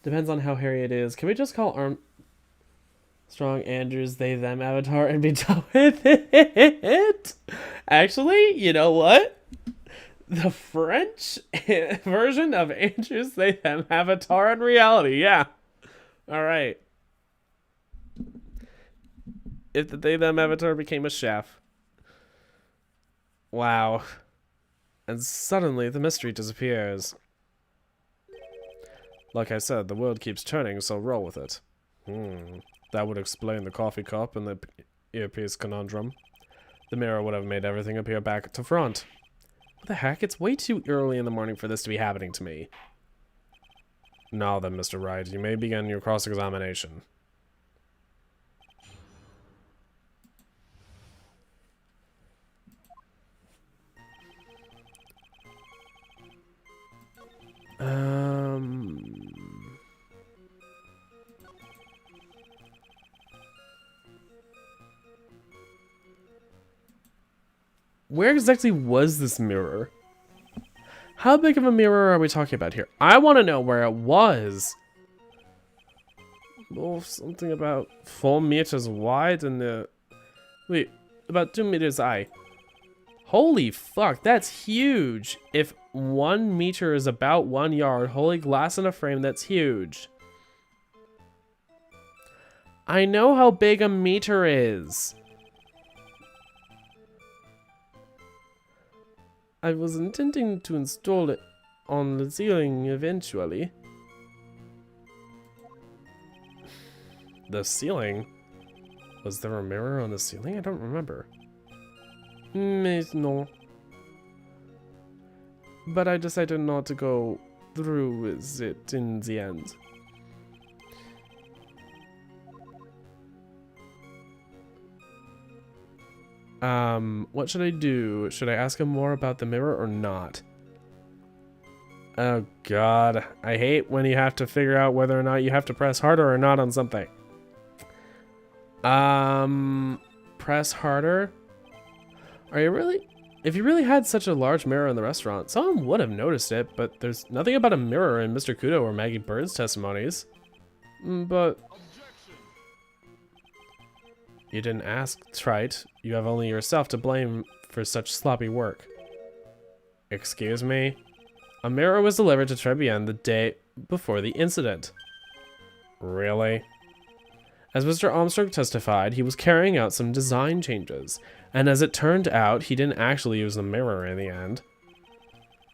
Depends on how hairy it is. Can we just call Armstrong, Andrews, they, them, Avatar, and be done with it? Actually, you know what? The French version of Andrews, they, them, Avatar, and reality. Yeah. Alright. If the they, them, Avatar became a chef. Wow. And suddenly the mystery disappears. Like I said, the world keeps turning, so roll with it. That would explain the coffee cup and the earpiece conundrum. The mirror would have made everything appear back to front. What the heck? It's way too early in the morning for this to be happening to me. Now then, Mr. Wright, you may begin your cross-examination. Where exactly was this mirror? How big of a mirror are we talking about here? I want to know where it was. Oh, something about 4 meters wide and wait, about 2 meters high. Holy fuck, that's huge. If 1 meter is about 1 yard, holy glass in a frame, that's huge. I know how big a meter is. I was intending to install it on the ceiling eventually. The ceiling? Was there a mirror on the ceiling? I don't remember. No. But I decided not to go through with it in the end. What should I do? Should I ask him more about the mirror or not? Oh god, I hate when you have to figure out whether or not you have to press harder or not on something. Press harder? Are you really? If you really had such a large mirror in the restaurant, someone would have noticed it, but there's nothing about a mirror in Mr. Kudo or Maggie Bird's testimonies. But you didn't ask, Trite. You have only yourself to blame for such sloppy work. Excuse me? A mirror was delivered to Tribulations the day before the incident. Really? As Mr. Armstrong testified, he was carrying out some design changes, and as it turned out, he didn't actually use the mirror in the end.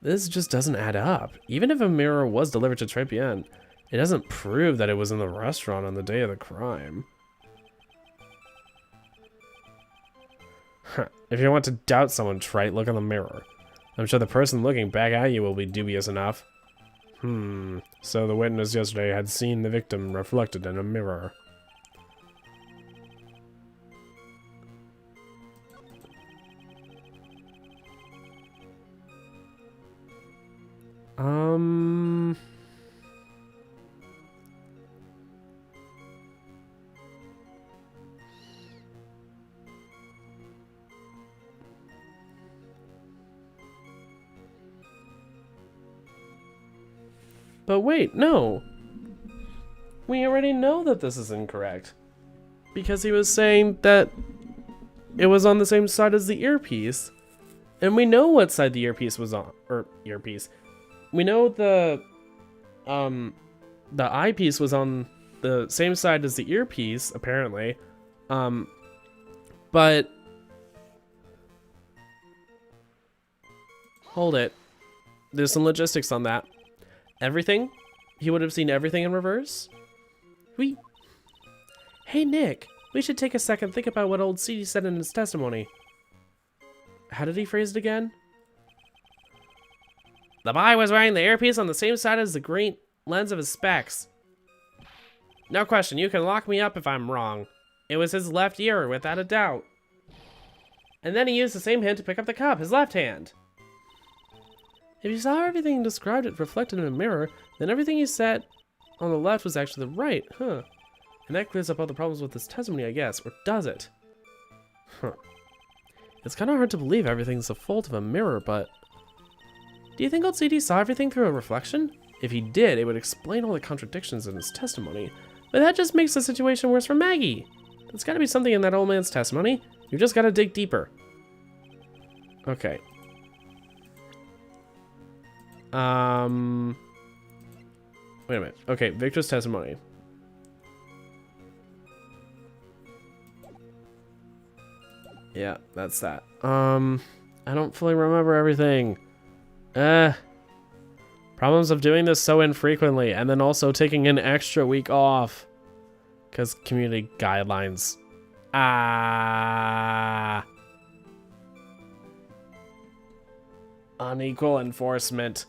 This just doesn't add up. Even if a mirror was delivered to Tribune, it doesn't prove that it was in the restaurant on the day of the crime. Huh. If you want to doubt someone, Trite, look in the mirror. I'm sure the person looking back at you will be dubious enough. So the witness yesterday had seen the victim reflected in a mirror. But wait, no. We already know that this is incorrect. Because he was saying that it was on the same side as the earpiece. And we know what side the earpiece was on. Or, earpiece. We know the eyepiece was on the same side as the earpiece, apparently. But... Hold it. There's some logistics on that. Everything? He would have seen everything in reverse? Hey, Nick. We should take a second think about what old CD said in his testimony. How did he phrase it again? The boy was wearing the earpiece on the same side as the green lens of his specs. No question, you can lock me up if I'm wrong. It was his left ear, without a doubt. And then he used the same hand to pick up the cup, his left hand. If you saw everything and described it reflected in a mirror, then everything you said on the left was actually the right, huh? And that clears up all the problems with this testimony, I guess, or does it? Huh. It's kind of hard to believe everything's the fault of a mirror, but... Do you think old CD saw everything through a reflection? If he did, it would explain all the contradictions in his testimony. But that just makes the situation worse for Maggie. There's gotta be something in that old man's testimony. You just gotta dig deeper. Okay. Wait a minute. Okay, Victor's testimony. Yeah, that's that. I don't fully remember everything. Problems of doing this so infrequently, and then also taking an extra week off. Because community guidelines. Unequal enforcement.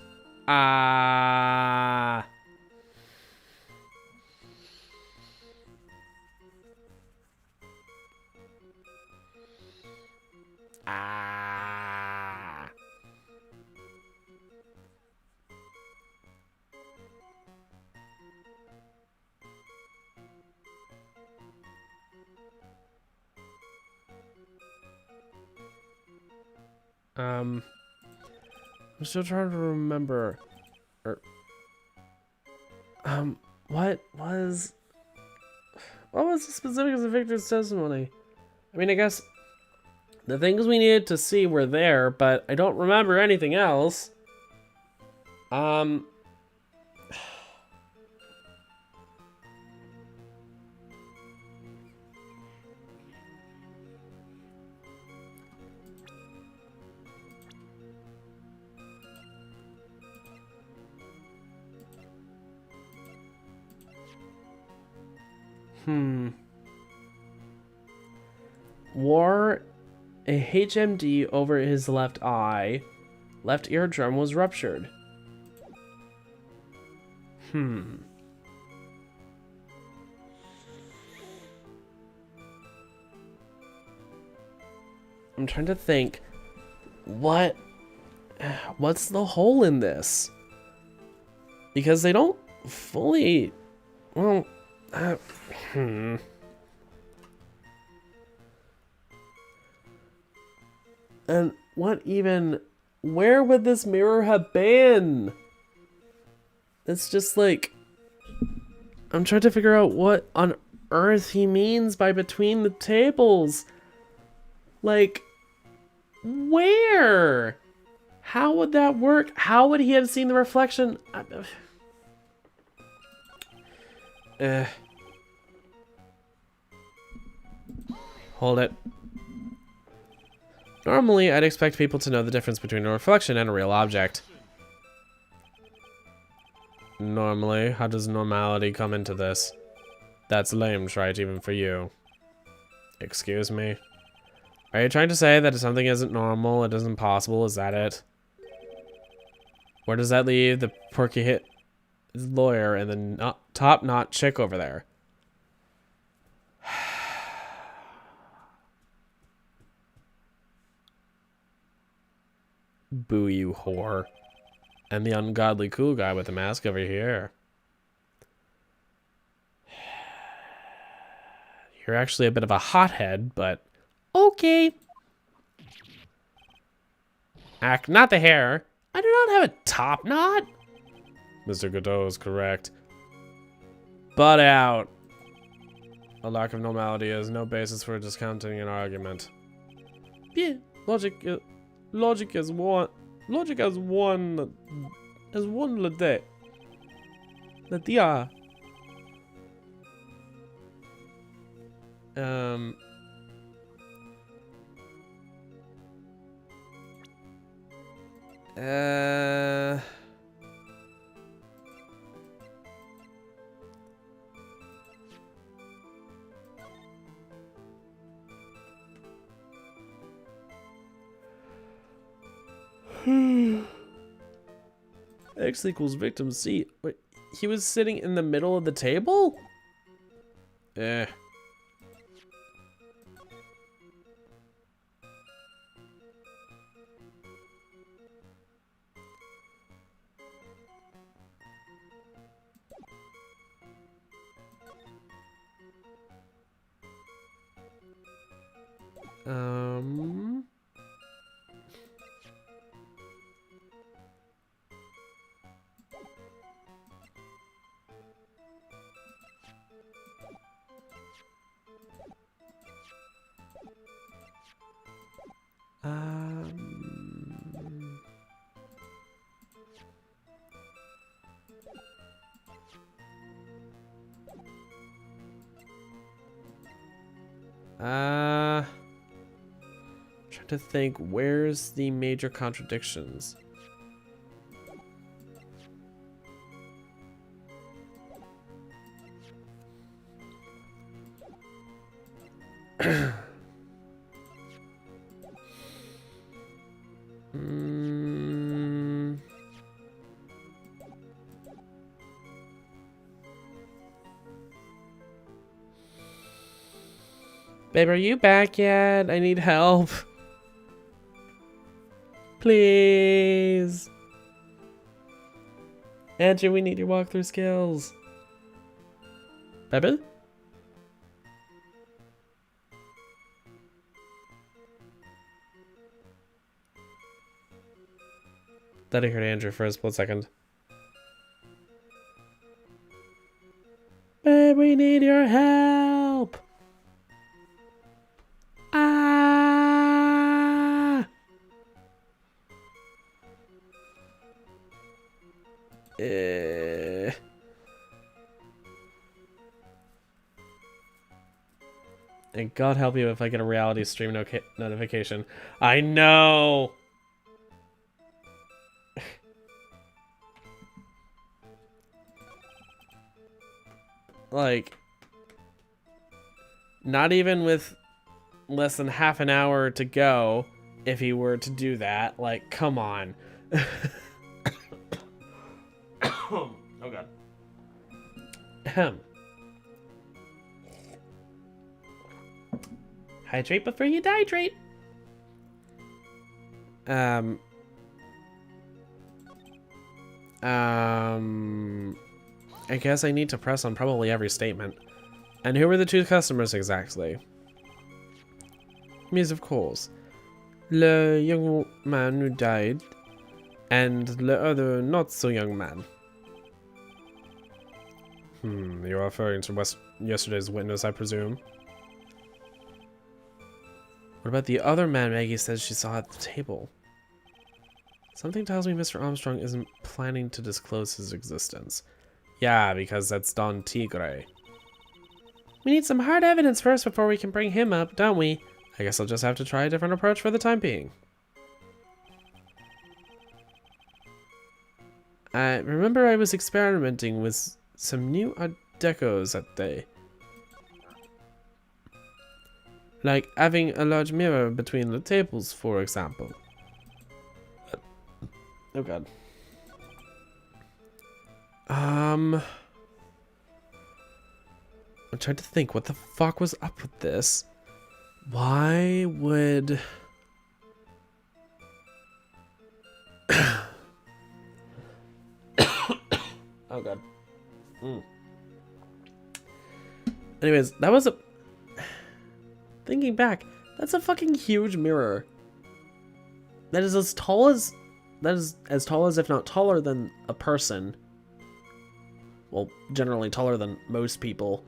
I'm still trying to remember. What was the specifics of Victor's testimony? I mean, I guess the things we needed to see were there, but I don't remember anything else. Wore a HMD over his left eye. Left eardrum was ruptured. I'm trying to think. What's the hole in this? Because they don't fully... Well... And where would this mirror have been? It's just like, I'm trying to figure out what on earth he means by between the tables. Like, where? How would that work? How would he have seen the reflection? Hold it. Normally, I'd expect people to know the difference between a reflection and a real object. Normally, how does normality come into this? That's lame, right, even for you. Excuse me? Are you trying to say that if something isn't normal, it isn't possible? Is that it? Where does that leave the porky hit lawyer and the top-knot chick over there? Boo, you whore. And the ungodly cool guy with the mask over here. You're actually a bit of a hothead, but okay. Ack, not the hair. I do not have a top knot. Mr. Godot is correct. Butt out. A lack of normality is no basis for discounting an argument. Yeah, logic has won le day. Le dia. X equals victim C. Wait, he was sitting in the middle of the table? Eh. Trying to think, where's the major contradictions? Babe, are you back yet? I need help. Please. Andrew, we need your walkthrough skills. Baby? Thought I heard Andrew for a split second. Babe, we need your help. And God help you if I get a reality stream notification. I know! Like, not even with less than half an hour to go, if he were to do that, like, come on. Oh God. Hydrate before you dihydrate. I guess I need to press on probably every statement. And who were the two customers exactly? Yes, of course. The young man who died, and the other not so young man. You're referring to yesterday's witness, I presume. What about the other man Maggie says she saw at the table? Something tells me Mr. Armstrong isn't planning to disclose his existence. Yeah, because that's Don Tigre. We need some hard evidence first before we can bring him up, don't we? I guess I'll just have to try a different approach for the time being. I remember I was experimenting with some new Art Decos that day. Like having a large mirror between the tables, for example. Oh god. I'm trying to think what the fuck was up with this. Why would... Oh god. Anyways, that was a... Thinking back, that's a fucking huge mirror. That is as tall as... That is as tall as, if not taller than, a person. Well, generally taller than most people.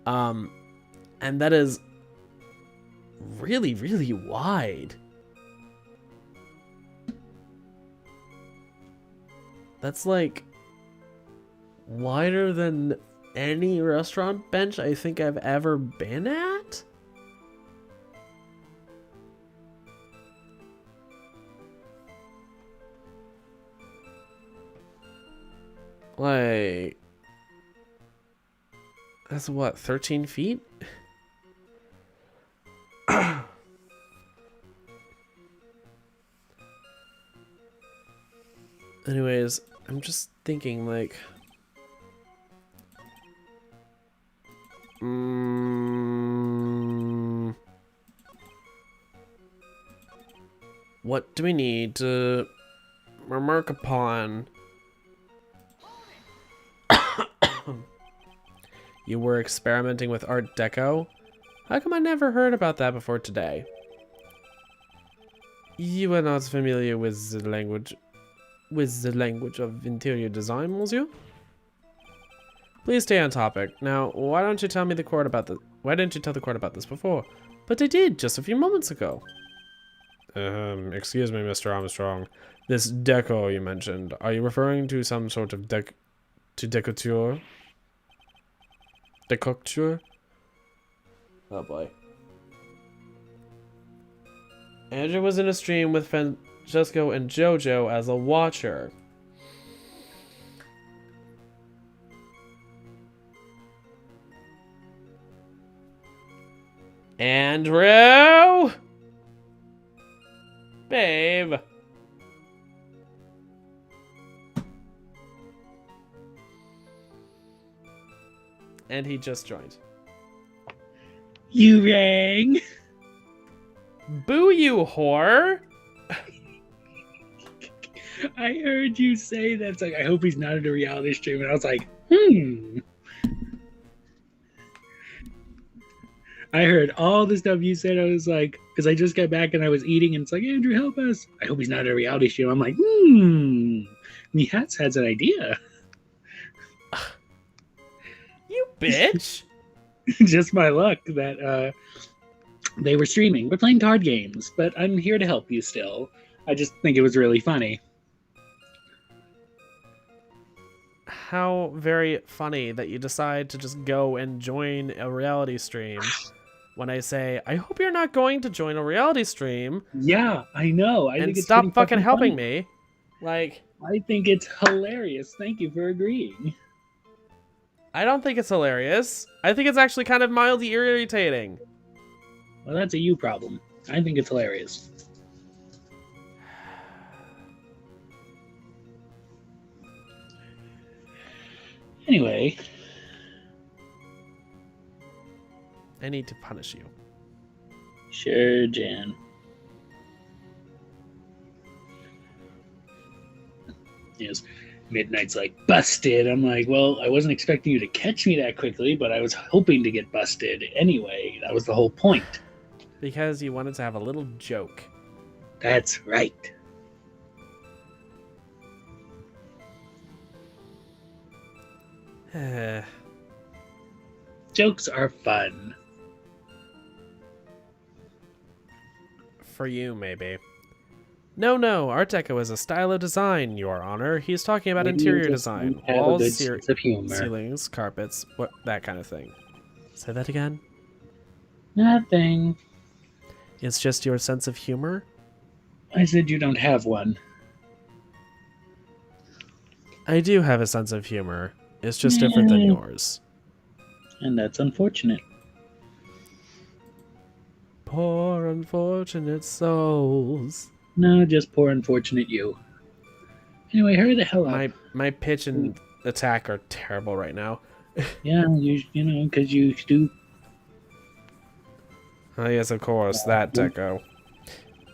And that is really, really wide. That's like wider than any restaurant bench I think I've ever been at. Like, that's what, 13 feet? Anyways, I'm just thinking, like... what do we need to remark upon? You were experimenting with Art Deco? How come I never heard about that before today? You are not familiar with the language of interior design, monsieur? Please stay on topic. Now, why don't you tell me the court about this? Why didn't you tell the court about this before? But I did just a few moments ago. Excuse me, Mr. Armstrong. This deco you mentioned, are you referring to some sort of decorature? Decorature? Oh boy. Andrew was in a stream with Francesco and Jojo as a watcher. Andrew! Babe. And he just joined. You rang? Boo, you whore! I heard you say that. It's like, I hope he's not in a reality stream. And I was like, I heard all the stuff you said. I was like, because I just got back and I was eating, and it's like, Andrew, help us. I hope he's not in a reality stream. I'm like, And he has an idea. You bitch! Just my luck that they were streaming. We're playing card games, but I'm here to help you still. I just think it was really funny. How very funny that you decide to just go and join a reality stream when I say, I hope you're not going to join a reality stream. Yeah, I know. I and think it's stop fucking helping funny. me. Like, I think it's hilarious. Thank you for agreeing. I don't think it's hilarious. I think it's actually kind of mildly irritating. Well, that's a you problem. I think it's hilarious. Anyway. I need to punish you. Sure, Jan. Yes. Midnight's like, busted. I'm like, well, I wasn't expecting you to catch me that quickly, but I was hoping to get busted anyway. That was the whole point. Because you wanted to have a little joke. That's right. Jokes are fun. For you, maybe. No, Art Deco is a style of design, Your Honor. He's talking about interior design. Walls, ceilings, carpets, that kind of thing. Say that again? Nothing. It's just your sense of humor? I said you don't have one. I do have a sense of humor. It's just different than yours. And that's unfortunate. Poor unfortunate souls. No, just poor unfortunate you. Anyway, hurry the hell up. My pitch and attack are terrible right now. Yeah, you know, because you do. Oh yes, of course, that Deco.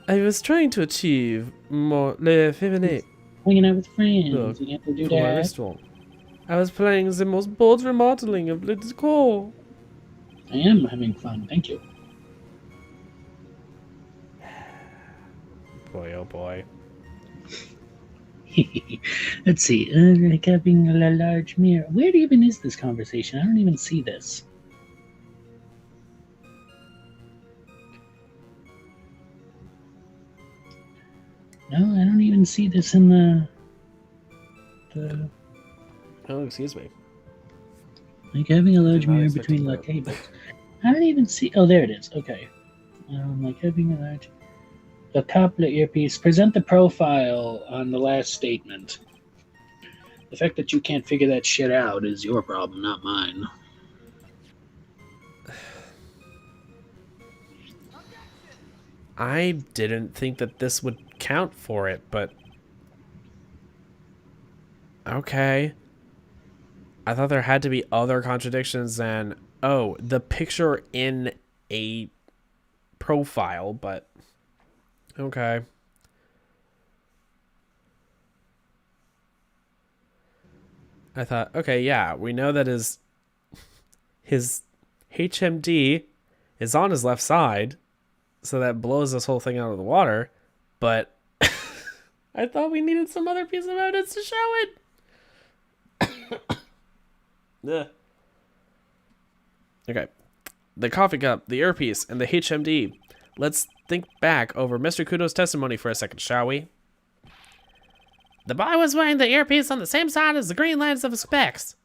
I was trying to achieve more le féminin. Hanging out with friends. Look, You have to do for my that. restaurant. I was playing the most bold remodeling of le décor. I am having fun. Thank you. Boy, oh boy. Let's see. Like having a large mirror. Where even is this conversation? I don't even see this. No, I don't even see this in the. Oh, excuse me. Like having a large Did not mirror expect between the that. tables. I don't even see. Oh, there it is. Okay. Like having a large. The couplet earpiece. Present the profile on the last statement. The fact that you can't figure that shit out is your problem, not mine. I didn't think that this would count for it, but okay. I thought there had to be other contradictions than, oh, the picture in a profile, but okay. I thought, okay, yeah, we know that his HMD is on his left side, so that blows this whole thing out of the water, but I thought we needed some other piece of evidence to show it. Ugh. Okay. The coffee cup, the earpiece, and the HMD. Let's think back over Mr. Kudo's testimony for a second, shall we? The boy was wearing the earpiece on the same side as the green lens of his specs.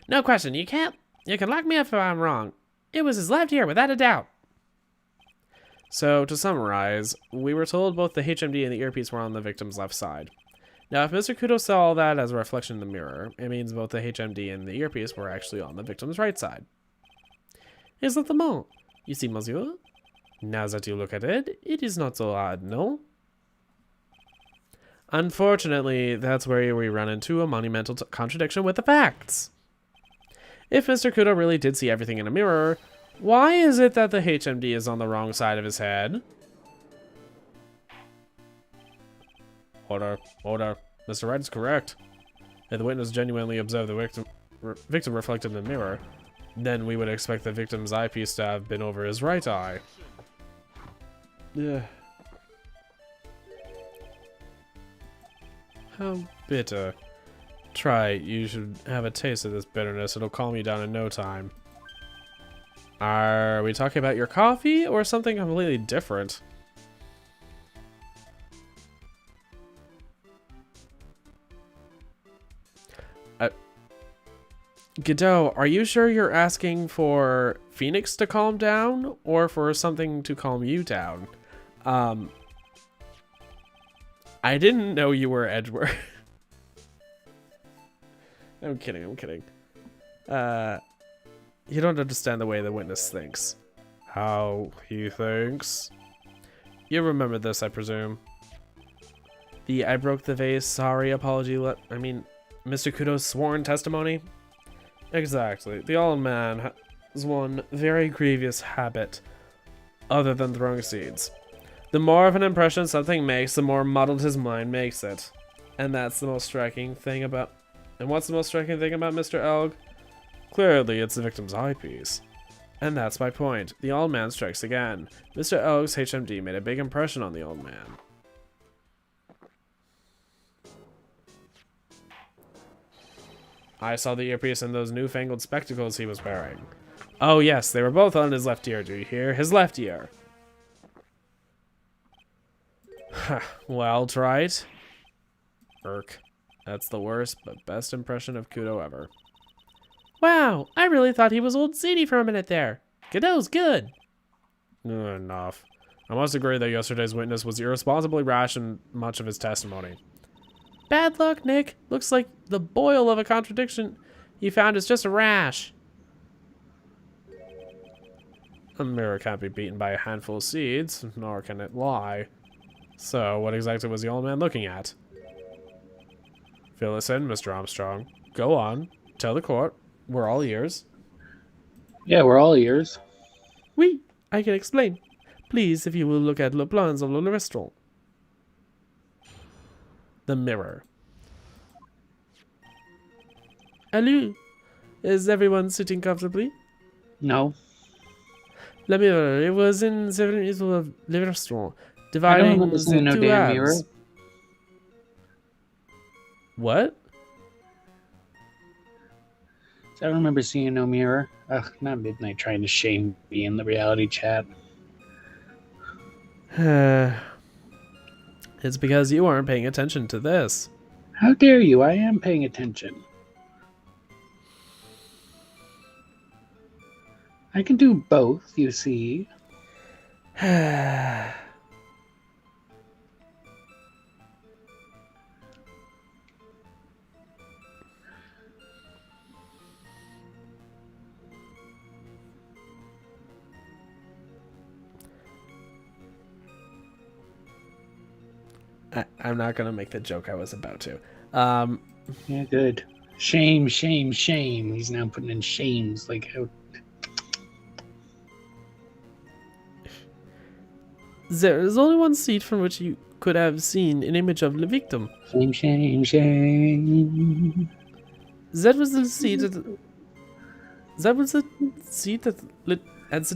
No question, you can lock me up if I'm wrong. It was his left ear, without a doubt. So, to summarize, we were told both the HMD and the earpiece were on the victim's left side. Now, if Mr. Kudo saw all that as a reflection in the mirror, it means both the HMD and the earpiece were actually on the victim's right side. Exactement. You see, monsieur? Now that you look at it, it is not so hard, no? Unfortunately, that's where we run into a monumental contradiction with the facts. If Mr. Kudo really did see everything in a mirror, why is it that the HMD is on the wrong side of his head? Order. Mr. Wright is correct. If the witness genuinely observed the victim reflected in the mirror, then we would expect the victim's eyepiece to have been over his right eye. Yeah. How bitter. Try it. You should have a taste of this bitterness. It'll calm you down in no time. Are we talking about your coffee or something completely different? Godot, are you sure you're asking for Phoenix to calm down or for something to calm you down? I didn't know you were Edward. I'm kidding. You don't understand the way the witness thinks. How he thinks? You remember this, I presume. The I broke the vase, sorry, apology, Mr. Kudo's sworn testimony? Exactly. The old man has one very grievous habit, other than throwing seeds. The more of an impression something makes, the more muddled his mind makes it. And that's the most striking thing about... And what's the most striking thing about Mr. Elg? Clearly, it's the victim's eyepiece. And that's my point. The old man strikes again. Mr. Elg's HMD made a big impression on the old man. I saw the earpiece and those newfangled spectacles he was wearing. Oh yes, they were both on his left ear, do you hear? His left ear. Well, try it. Irk. That's the worst but best impression of Kudo ever. Wow, I really thought he was old seedy for a minute there. Kudo's good. Enough. I must agree that yesterday's witness was irresponsibly rash in much of his testimony. Bad luck, Nick. Looks like the boil of a contradiction you found is just a rash. A mirror can't be beaten by a handful of seeds, nor can it lie. So, what exactly was the old man looking at? Fill us in, Mr. Armstrong. Go on. Tell the court. We're all ears. Yeah, we're all ears. Oui, I can explain. Please, if you will look at le plans of le restaurant. The mirror. Allô? Is everyone sitting comfortably? No. Le mirror. It was in the middle of le restaurant, I don't dividing remember the seeing no two damn halves. mirror. What? I don't remember seeing no mirror. Ugh, not Midnight trying to shame me in the reality chat. It's because you aren't paying attention to this. How dare you? I am paying attention. I can do both, you see. I'm not gonna make the joke I was about to. Yeah, good. Shame, shame, shame. He's now putting in shames. Like, how... There is only one seat from which you could have seen an image of the victim. Shame, shame, shame. That was the seat at the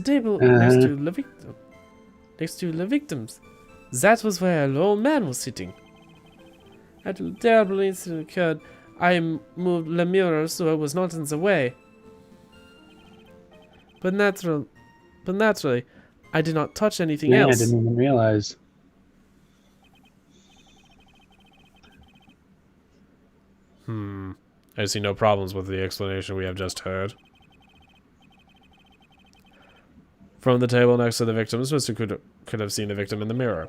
table next to the victim. Next to the victims. That was where the old man was sitting. After the terrible incident occurred, I moved the mirror so it was not in the way. But naturally, I did not touch anything Yeah, else. I didn't even realize. I see no problems with the explanation we have just heard. From the table next to the victims, Mr. could have seen the victim in the mirror.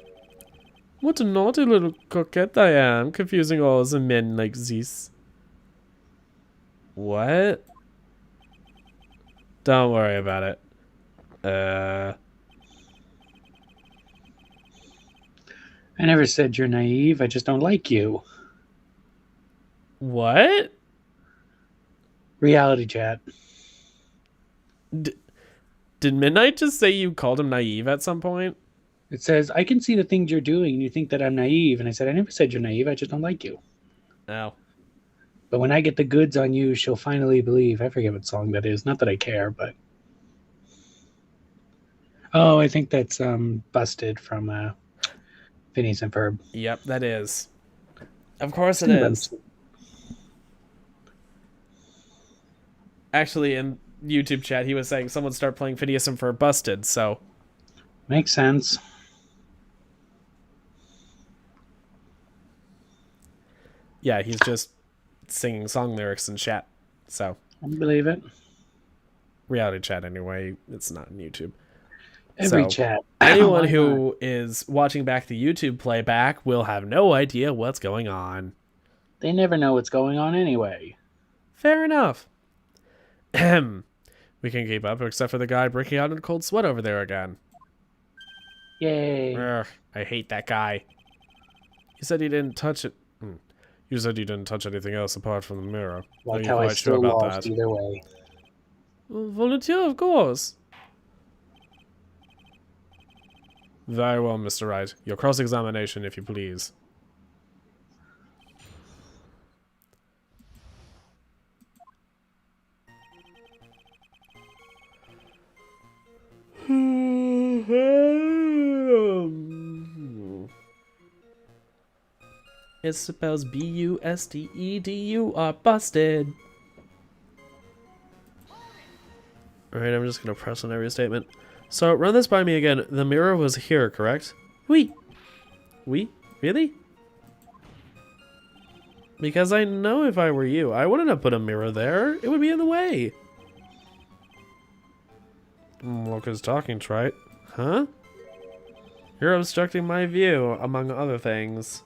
What a naughty little coquette I am, confusing all the men like this. What? Don't worry about it. I never said you're naive. I just don't like you. What? Reality chat. Did Midnight just say you called him naive at some point? It says, I can see the things you're doing and you think that I'm naive. And I said, I never said you're naive. I just don't like you. Oh. But when I get the goods on you, she'll finally believe. I forget what song that is. Not that I care, but... Oh, I think that's Busted from Phineas and Ferb. Yep, that is. Of course it is. Actually, in YouTube chat, he was saying someone start playing Phineas and Ferb Busted, so... Makes sense. Yeah, he's just singing song lyrics in chat, so... I believe it. Reality chat, anyway. It's not in YouTube. Every chat. Anyone who is watching back the YouTube playback will have no idea what's going on. They never know what's going on anyway. Fair enough. We can keep up, except for the guy breaking out in a cold sweat over there again. Yay. Ugh, I hate that guy. He said he didn't touch it. You said you didn't touch anything else apart from the mirror. Like Are you how I quite still sure about lost that? either way. Well, volunteer, of course. Very well, Mr. Wright. Your cross-examination, if you please. It's spelled B-U-S-T-E-D. You are busted. Alright, I'm just gonna press on every statement. So, run this by me again. The mirror was here, correct? Oui. Oui? Really? Because I know if I were you, I wouldn't have put a mirror there. It would be in the way. Look who's talking, Trite. Huh? You're obstructing my view, among other things.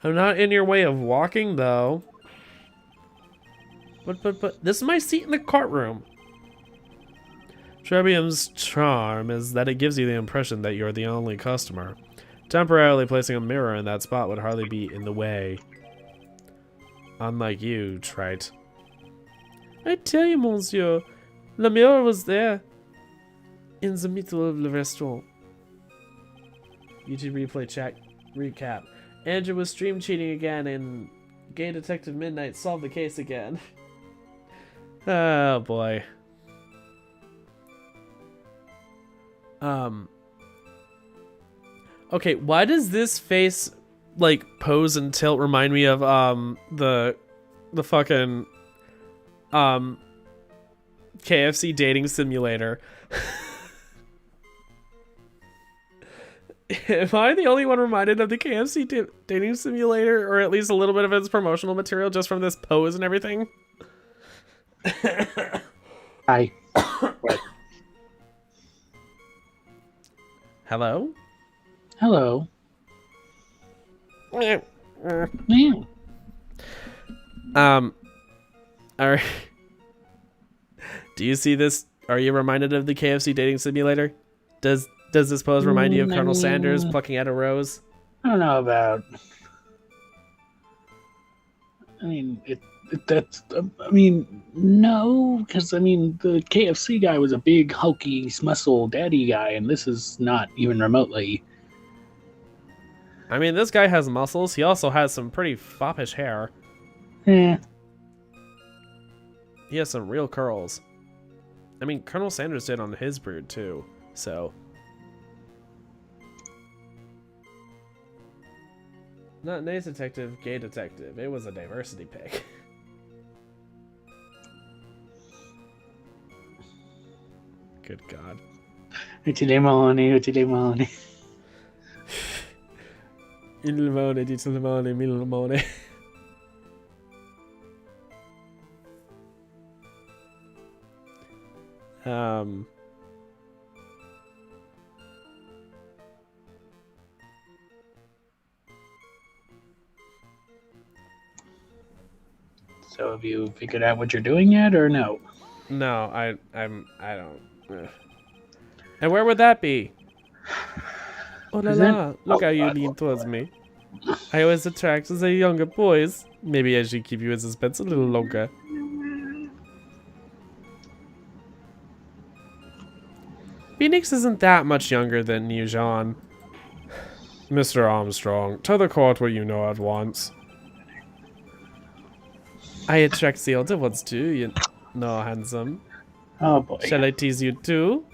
I'm not in your way of walking, though. But, this is my seat in the courtroom. Trebium's charm is that it gives you the impression that you're the only customer. Temporarily placing a mirror in that spot would hardly be in the way. Unlike you, Trite. I tell you, monsieur, the mirror was there. In the middle of the restaurant. YouTube replay chat recap. Andrew was stream cheating again and Gay Detective Midnight solved the case again. Oh boy. Okay, why does this face like pose and tilt remind me of the fucking KFC dating simulator? Am I the only one reminded of the KFC dating simulator, or at least a little bit of its promotional material just from this pose and everything? Hi. Hello? Hello. Yeah. Alright. Do you see this? Are you reminded of the KFC dating simulator? Does this pose remind you of Colonel Sanders plucking at a rose? I don't know about. I mean, no, because the KFC guy was a big, hulky, muscle daddy guy, and this is not even remotely. I mean, this guy has muscles. He also has some pretty foppish hair. Yeah. He has some real curls. I mean, Colonel Sanders did on his beard, too, so. Not nice detective, gay detective. It was a diversity pick. Good God. Today, Mahoney. Today, Mahoney. Il limone, dice limone, mil limone. So have you figured out what you're doing yet, or no? No, I don't. Ugh. And where would that be? Oh la la! Look how you lean towards me. I always attract the younger boys. Maybe I should keep you in suspense a little longer. Phoenix isn't that much younger than you, Jean. Mr. Armstrong, tell the court what you know at once. I attract the older ones too, you know, handsome. Oh boy. Shall I tease you too?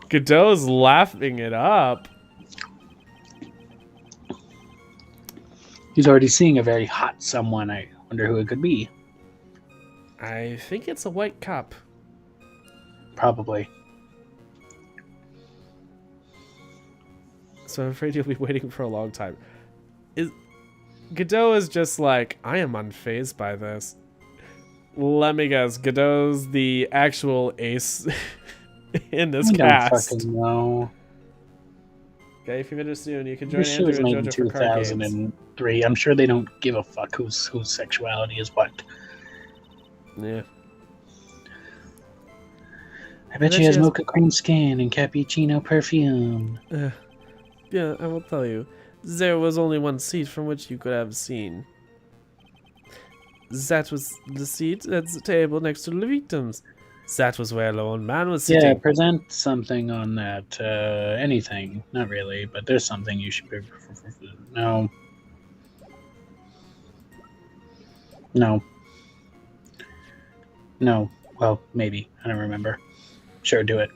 Godot's laughing it up. He's already seeing a very hot someone. I wonder who it could be. I think it's a white cop. Probably. So I'm afraid you'll be waiting for a long time. Godot is just like, I am unfazed by this. Let me guess, Godot's the actual ace in this cast. I don't fucking know. Okay, if you finish soon, you can join This Andrew show's and made in JoJo for card games. 2003. I'm sure they don't give a fuck whose sexuality is what. Yeah. I bet she has mocha cream skin and cappuccino perfume. Yeah, I will tell you. There was only one seat from which you could have seen. That was the seat at the table next to the victims. That was where a lone man was sitting. Yeah, present something on that. Anything. Not really, but there's something you should be... No. No. No. Well, maybe. I don't remember. Sure, do it.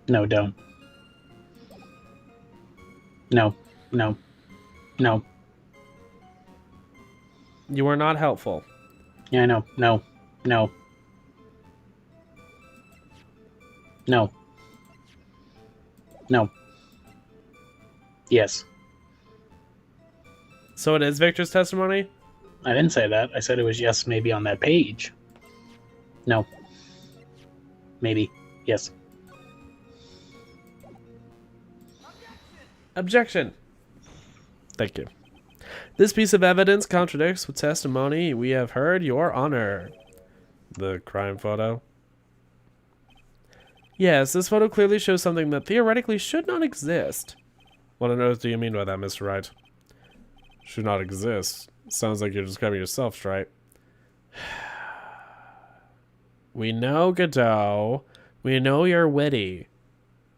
No, don't. No. No. No. You are not helpful. Yeah, I know. No. No. No. No. Yes. So it is Victor's testimony? I didn't say that. I said it was yes, maybe on that page. No. Maybe. Yes. Objection. Thank you. This piece of evidence contradicts with testimony we have heard, Your Honor. The crime photo? Yes, this photo clearly shows something that theoretically should not exist. What on earth do you mean by that, Mr. Wright? Should not exist. Sounds like you're describing yourself, right? We know, Godot. We know you're witty.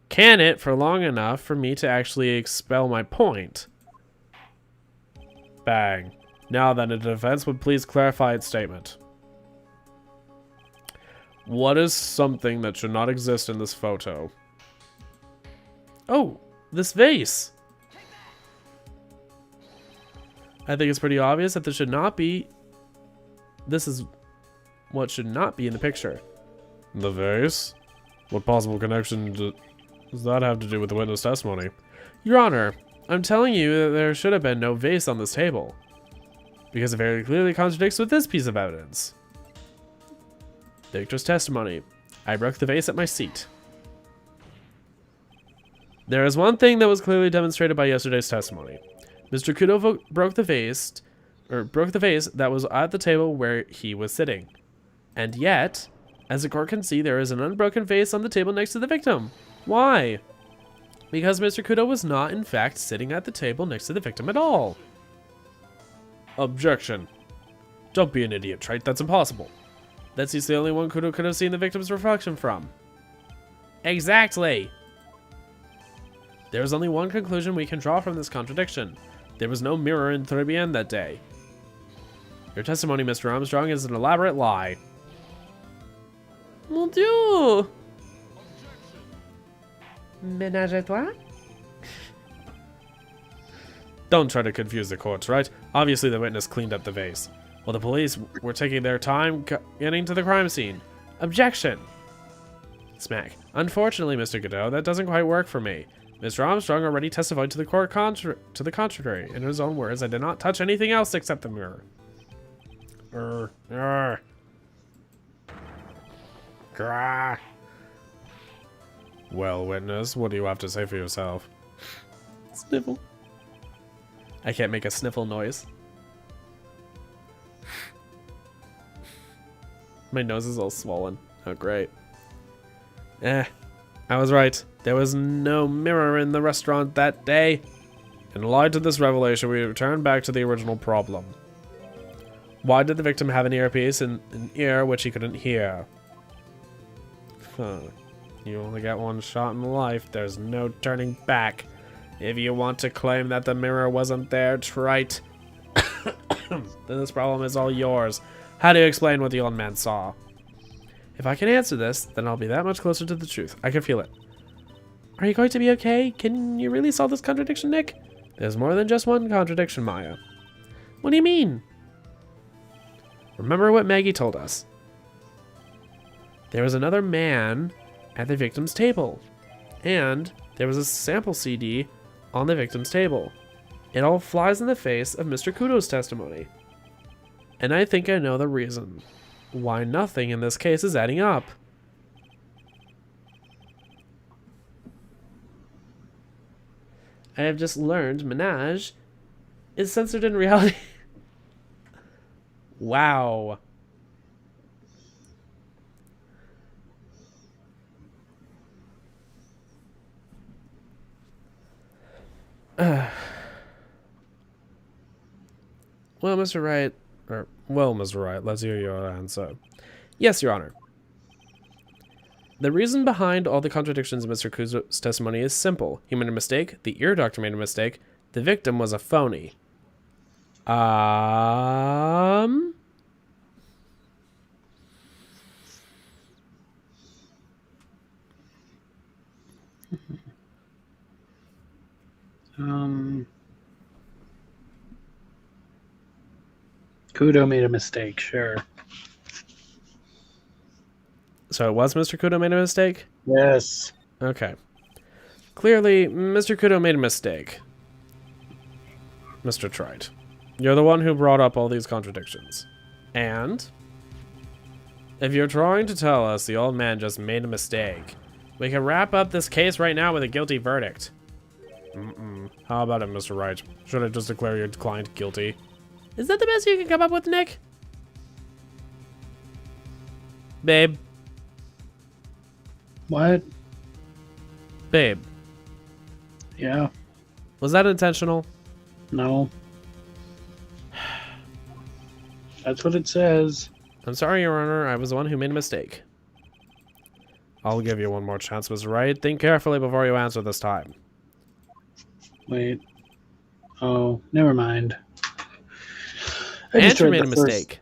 Can it for long enough for me to actually expel my point? Bang. Now then, the defense would please clarify its statement. What is something that should not exist in this photo? Oh, this vase. I think it's pretty obvious that this should not be... This is what should not be in the picture. The vase? What possible connection does that have to do with the witness testimony? Your Honor, I'm telling you that there should have been no vase on this table. Because it very clearly contradicts with this piece of evidence. The victor's testimony. I broke the vase at my seat. There is one thing that was clearly demonstrated by yesterday's testimony. Mr. Kudo broke the vase that was at the table where he was sitting. And yet, as the court can see, there is an unbroken vase on the table next to the victim. Why? Because Mr. Kudo was not, in fact, sitting at the table next to the victim at all. Objection. Don't be an idiot, Trite. That's impossible. He's the only one Kudo could have seen the victim's reflection from. Exactly. There is only one conclusion we can draw from this contradiction. There was no mirror in Tribien that day. Your testimony, Mr. Armstrong, is an elaborate lie. Mon Dieu! Ménage à toi? Don't try to confuse the courts, right? Obviously the witness cleaned up the vase. While the police were taking their time getting to the crime scene. Objection! Smack. Unfortunately, Mr. Godot, that doesn't quite work for me. Mr. Armstrong already testified to the court to the contrary. In his own words, I did not touch anything else except the mirror. Grah. Well, witness, what do you have to say for yourself? Sniffle. I can't make a sniffle noise. My nose is all swollen. Oh, great. I was right. There was no mirror in the restaurant that day. In light of this revelation, we return back to the original problem. Why did the victim have an earpiece and an ear which he couldn't hear? Huh. You only got one shot in life. There's no turning back. If you want to claim that the mirror wasn't there, Trite, then this problem is all yours. How do you explain what the old man saw? If I can answer this, then I'll be that much closer to the truth. I can feel it. Are you going to be okay? Can you really solve this contradiction, Nick? There's more than just one contradiction, Maya. What do you mean? Remember what Maggie told us. There was another man at the victim's table. And there was a sample CD on the victim's table. It all flies in the face of Mr. Kudo's testimony. And I think I know the reason why nothing in this case is adding up. I have just learned Menage is censored in reality. Wow. Well, Mr. Wright, Mr. Wright, let's hear your answer. Yes, Your Honor. The reason behind all the contradictions in Mr. Kudo's testimony is simple. He made a mistake, the ear doctor made a mistake, the victim was a phony. Kudo made a mistake, sure. So it was Mr. Kudo made a mistake? Yes. Okay. Clearly, Mr. Kudo made a mistake. Mr. Trite, you're the one who brought up all these contradictions. And if you're trying to tell us the old man just made a mistake, we can wrap up this case right now with a guilty verdict. How about it, Mr. Wright? Should I just declare your client guilty? Is that the best you can come up with, Nick? Babe. What? Babe. Yeah. Was that intentional? No. That's what it says. I'm sorry, Your Honor. I was the one who made a mistake. I'll give you one more chance, Mr. Wright. Think carefully before you answer this time. Wait. Oh, never mind. Andrew made a mistake.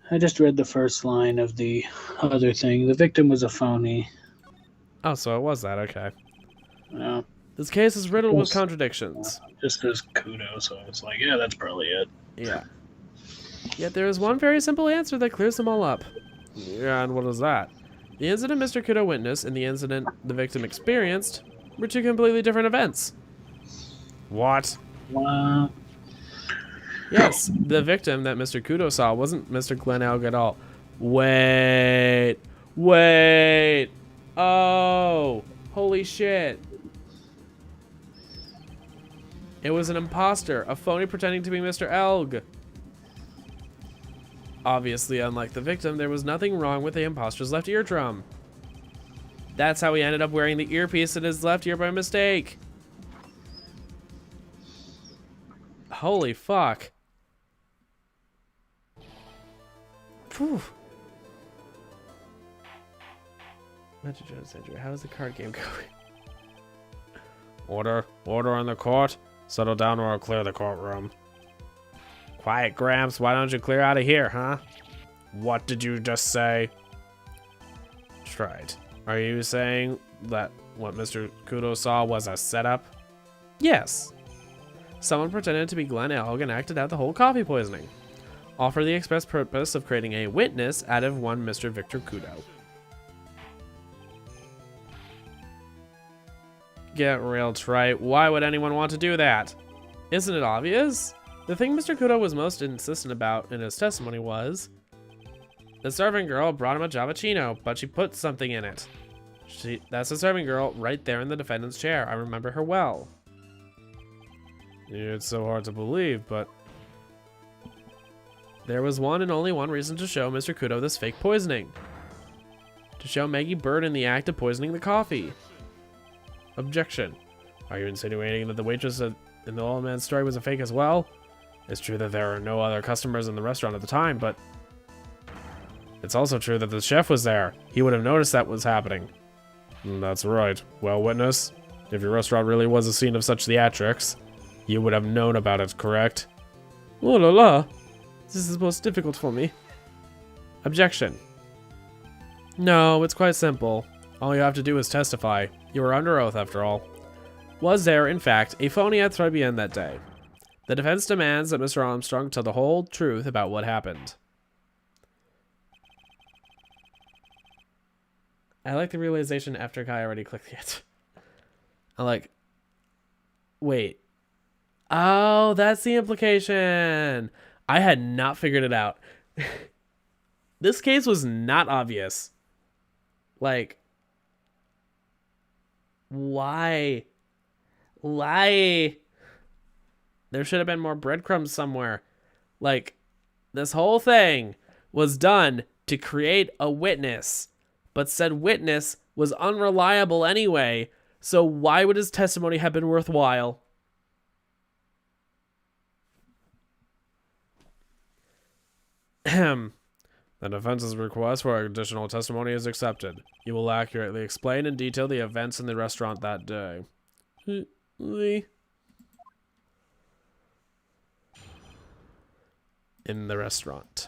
I just read the first line of the other thing. The victim was a phony. Oh, so it was that. Okay. Yeah. This case is riddled with contradictions. Just as kudo, so I was like, yeah, that's probably it. Yeah. Yet there is one very simple answer that clears them all up. Yeah, and what is that? The incident Mr. Kudo witnessed and the incident the victim experienced were two completely different events. What? Wow. Yes, the victim that Mr. Kudo saw wasn't Mr. Glenn Elg at all. Wait. Oh, holy shit. It was an imposter, a phony pretending to be Mr. Elg. Obviously, unlike the victim, there was nothing wrong with the imposter's left eardrum. That's how he ended up wearing the earpiece in his left ear by mistake. Holy fuck. Phew. How is the card game going? Order on the court. Settle down or I'll clear the courtroom. Quiet, Gramps. Why don't you clear out of here, huh? What did you just say? Right. Are you saying that what Mr. Kudo saw was a setup? Yes. Someone pretended to be Glenn Elg and acted out the whole coffee poisoning. All for the express purpose of creating a witness out of one Mr. Victor Kudo. Get real, Trite. Why would anyone want to do that? Isn't it obvious? The thing Mr. Kudo was most insistent about in his testimony was the servant girl brought him a Javachino, but she put something in it. That's the servant girl right there in the defendant's chair. I remember her well. It's so hard to believe, but there was one and only one reason to show Mr. Kudo this fake poisoning. To show Maggie Bird in the act of poisoning the coffee. Objection. Are you insinuating that the waitress in the old man's story was a fake as well? It's true that there are no other customers in the restaurant at the time, but it's also true that the chef was there. He would have noticed that was happening. That's right. Well, witness, if your restaurant really was a scene of such theatrics, you would have known about it, correct? Oh la la. This is most difficult for me. Objection. No, it's quite simple. All you have to do is testify. You are under oath, after all. Was there, in fact, a phony at Tribulations that day? The defense demands that Mr. Armstrong tell the whole truth about what happened. I like the realization after Kai already clicked it. I'm like, wait. Oh, that's the implication. I had not figured it out. This case was not obvious. Like, why? Why? There should have been more breadcrumbs somewhere. Like, this whole thing was done to create a witness, but said witness was unreliable anyway, so why would his testimony have been worthwhile? The defense's request for additional testimony is accepted. You will accurately explain in detail the events in the restaurant that day. In the restaurant.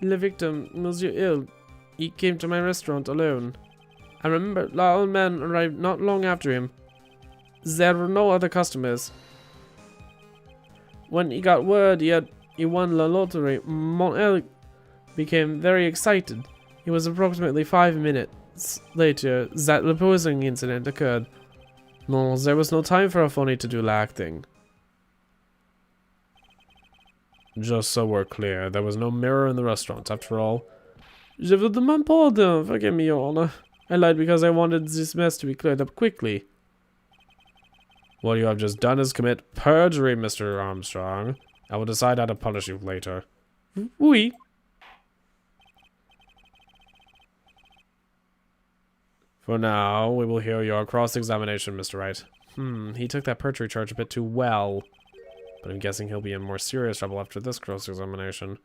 The victim, Monsieur ill. He came to my restaurant alone. I remember the old man arrived not long after him. There were no other customers. When he got word he won the lottery, Montel became very excited. It was approximately 5 minutes later that the poisoning incident occurred. No, there was no time for a phony to do the acting. Just so we're clear, there was no mirror in the restaurant, after all. Je vous demande pardon, forgive me, Your Honor. I lied because I wanted this mess to be cleared up quickly. What you have just done is commit perjury, Mr. Armstrong. I will decide how to punish you later. Oui. For now, we will hear your cross-examination, Mr. Wright. He took that perjury charge a bit too well. But I'm guessing he'll be in more serious trouble after this cross-examination.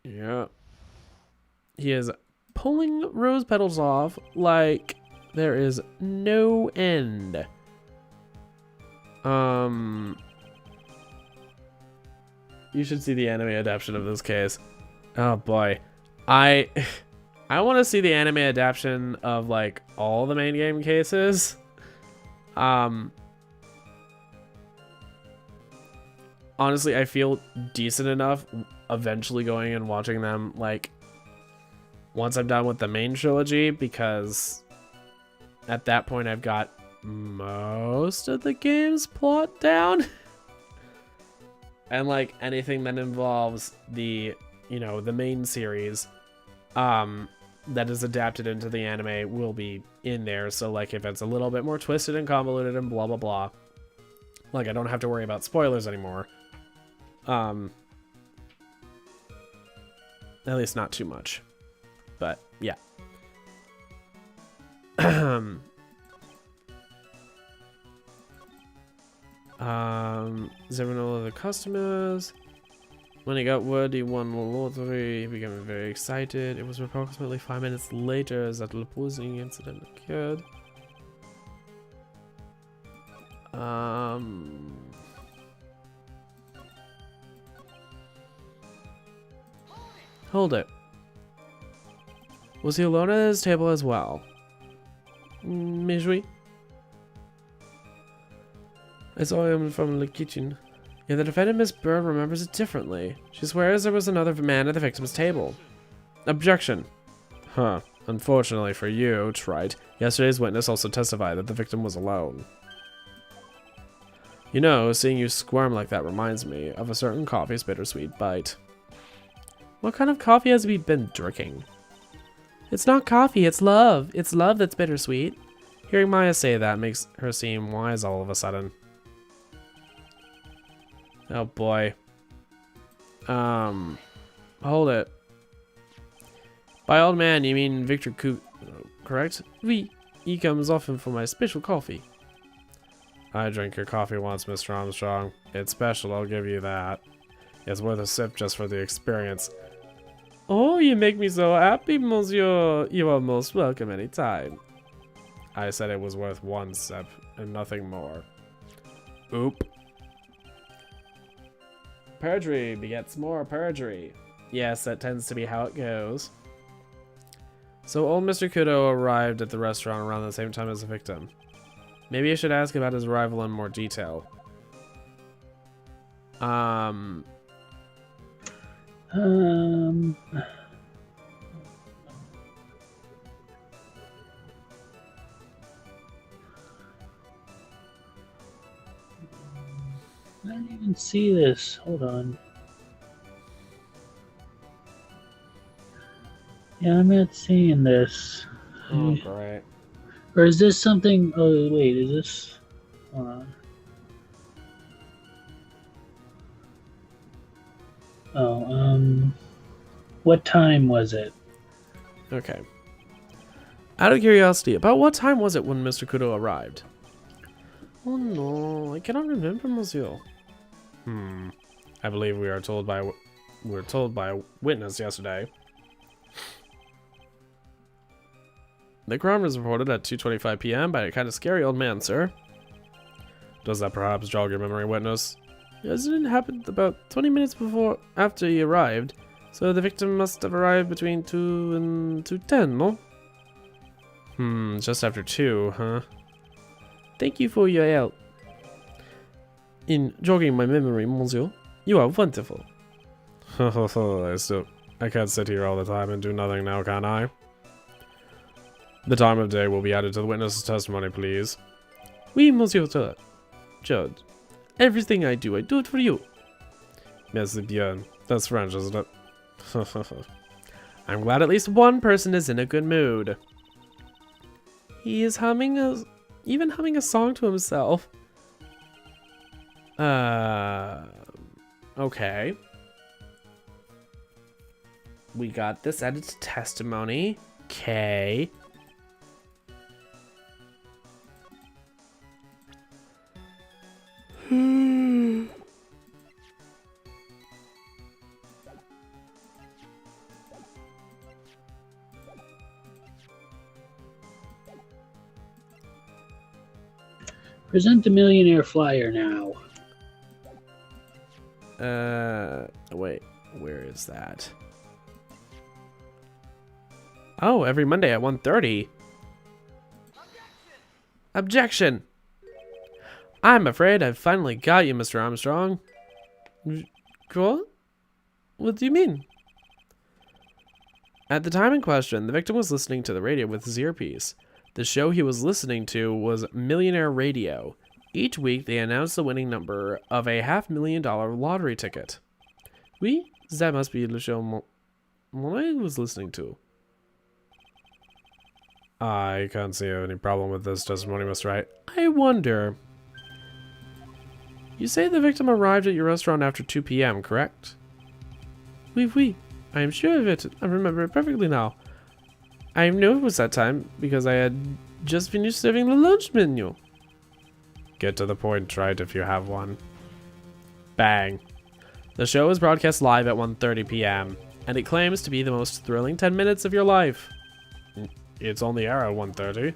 Yeah. He is pulling rose petals off like there is no end. You should see the anime adaptation of this case. Oh boy. I want to see the anime adaptation of like all the main game cases. Honestly, I feel decent enough eventually going and watching them like once I'm done with the main trilogy, because at that point I've got most of the game's plot down. And like anything that involves the, you know, the main series that is adapted into the anime will be in there. So like if it's a little bit more twisted and convoluted and blah blah blah, like I don't have to worry about spoilers anymore. At least not too much. But yeah. Does everyone know all the customers? When he got word he won the lottery, he became very excited. It was approximately 5 minutes later that the opposing incident occurred. Hold it. Was he alone at his table as well? Mijui? I saw him from the kitchen. Yeah, the defendant, Miss Bird, remembers it differently. She swears there was another man at the victim's table. Objection. Huh. Unfortunately for you, Trite, yesterday's witness also testified that the victim was alone. You know, seeing you squirm like that reminds me of a certain coffee's bittersweet bite. What kind of coffee has he been drinking? It's not coffee, it's love. It's love that's bittersweet. Hearing Maya say that makes her seem wise all of a sudden. Oh boy. Hold it. By old man, you mean Victor Coot, correct? Oui. He comes often for my special coffee. I drank your coffee once, Mr. Armstrong. It's special, I'll give you that. It's worth a sip just for the experience. Oh, you make me so happy, monsieur. You are most welcome anytime. I said it was worth one sip and nothing more. Oop. Perjury begets more perjury. Yes, that tends to be how it goes. So old Mr. Kudo arrived at the restaurant around the same time as the victim. Maybe I should ask about his arrival in more detail. I didn't even see this. Hold on. Yeah, I'm not seeing this. Oh, great. Or is this something? Oh, wait, is this? Hold on. Oh, what time was it? Okay. Out of curiosity, about what time was it when Mr. Kudo arrived? Oh no, I cannot remember, monsieur. I believe we were told by a witness yesterday. The crime was reported at 2:25 p.m. by a kind of scary old man, sir. Does that perhaps jog your memory, witness? Yes, it happened about 20 minutes after he arrived, so the victim must have arrived between 2 and 2:10, no? Just after 2, huh? Thank you for your help in jogging my memory, monsieur. You are wonderful. I can't sit here all the time and do nothing now, can I? The time of day will be added to the witness's testimony, please. Oui, monsieur Judge. Everything I do it for you. Merci bien. That's French, isn't it? I'm glad at least one person is in a good mood. He is humming Even humming a song to himself. Okay. We got this added to testimony. Okay. Present the millionaire flyer now. Wait, where is that? Oh, every Monday at 1:30. Objection! I'm afraid I've finally got you, Mr. Armstrong. What? What do you mean? At the time in question, the victim was listening to the radio with his earpiece. The show he was listening to was Millionaire Radio. Each week, they announced the winning number of a $500,000 lottery ticket. Oui, that must be the show I was listening to. I can't see any problem with this testimony, Mr. Wright. I wonder. You say the victim arrived at your restaurant after 2 p.m., correct? Oui. I am sure of it. I remember it perfectly now. I knew it was that time because I had just finished serving the lunch menu. Get to the point, right, if you have one. Bang. The show is broadcast live at 1:30 p.m., and it claims to be the most thrilling 10 minutes of your life. It's on the air at 1:30.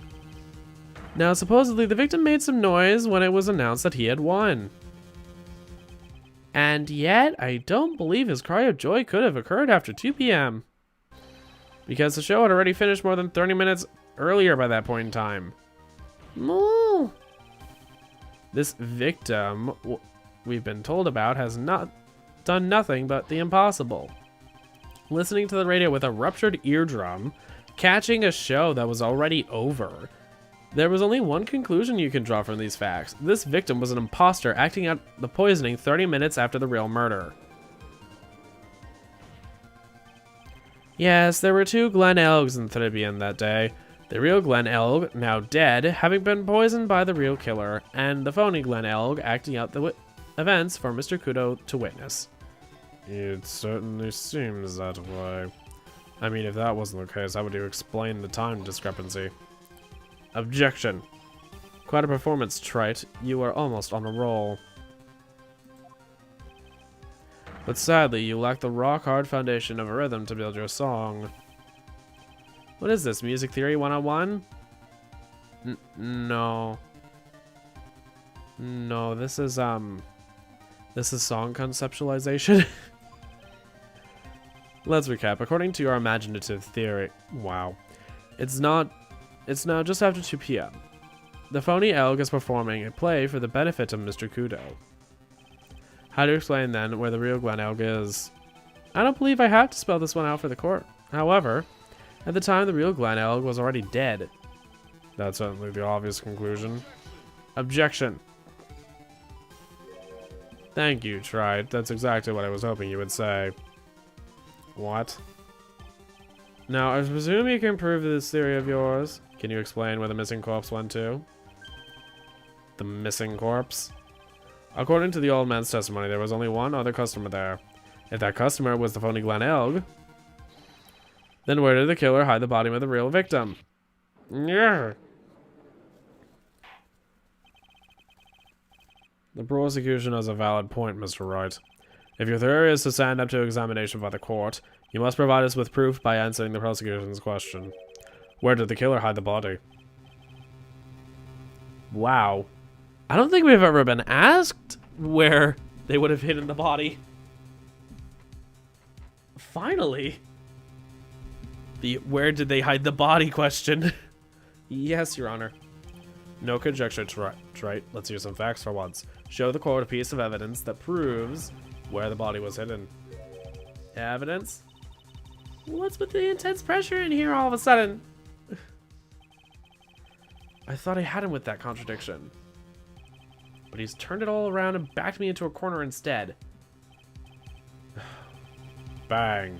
Now, supposedly, the victim made some noise when it was announced that he had won. And yet, I don't believe his cry of joy could have occurred after 2 p.m. because the show had already finished more than 30 minutes earlier by that point in time. No. This victim we've been told about has not done nothing but the impossible. Listening to the radio with a ruptured eardrum, catching a show that was already over. There was only one conclusion you can draw from these facts. This victim was an imposter acting out the poisoning 30 minutes after the real murder. Yes, there were 2 Glen Elgs in Tribune that day. The real Glen Elg, now dead, having been poisoned by the real killer, and the phony Glen Elg acting out the events for Mr. Kudo to witness. It certainly seems that way. I mean, if that wasn't the case, how would you explain the time discrepancy? Objection. Quite a performance, Trite. You are almost on a roll. But sadly, you lack the rock-hard foundation of a rhythm to build your song. What is this, Music Theory 101? No. No, this is song conceptualization. Let's recap. According to your imaginative theory, wow. It's now just after 2 p.m. The phony Elg is performing a play for the benefit of Mr. Kudo. How do you explain then where the real Glen Elg is? I don't believe I have to spell this one out for the court. However, at the time the real Glen Elg was already dead. That's certainly the obvious conclusion. Objection. Thank you, Trite. That's exactly what I was hoping you would say. What? Now, I presume you can prove this theory of yours. Can you explain where the missing corpse went to? The missing corpse? According to the old man's testimony, there was only one other customer there. If that customer was the phony Glen Elg, then where did the killer hide the body of the real victim? Yeah. The prosecution has a valid point, Mr. Wright. If your theory is to stand up to examination by the court, you must provide us with proof by answering the prosecution's question. Where did the killer hide the body? Wow. I don't think we've ever been asked where they would have hidden the body. Finally. The where did they hide the body question. Yes, Your Honor. No conjecture, Trite. Let's hear some facts for once. Show the court a piece of evidence that proves where the body was hidden. Evidence? What's with the intense pressure in here all of a sudden? I thought I had him with that contradiction. But he's turned it all around and backed me into a corner instead. Bang.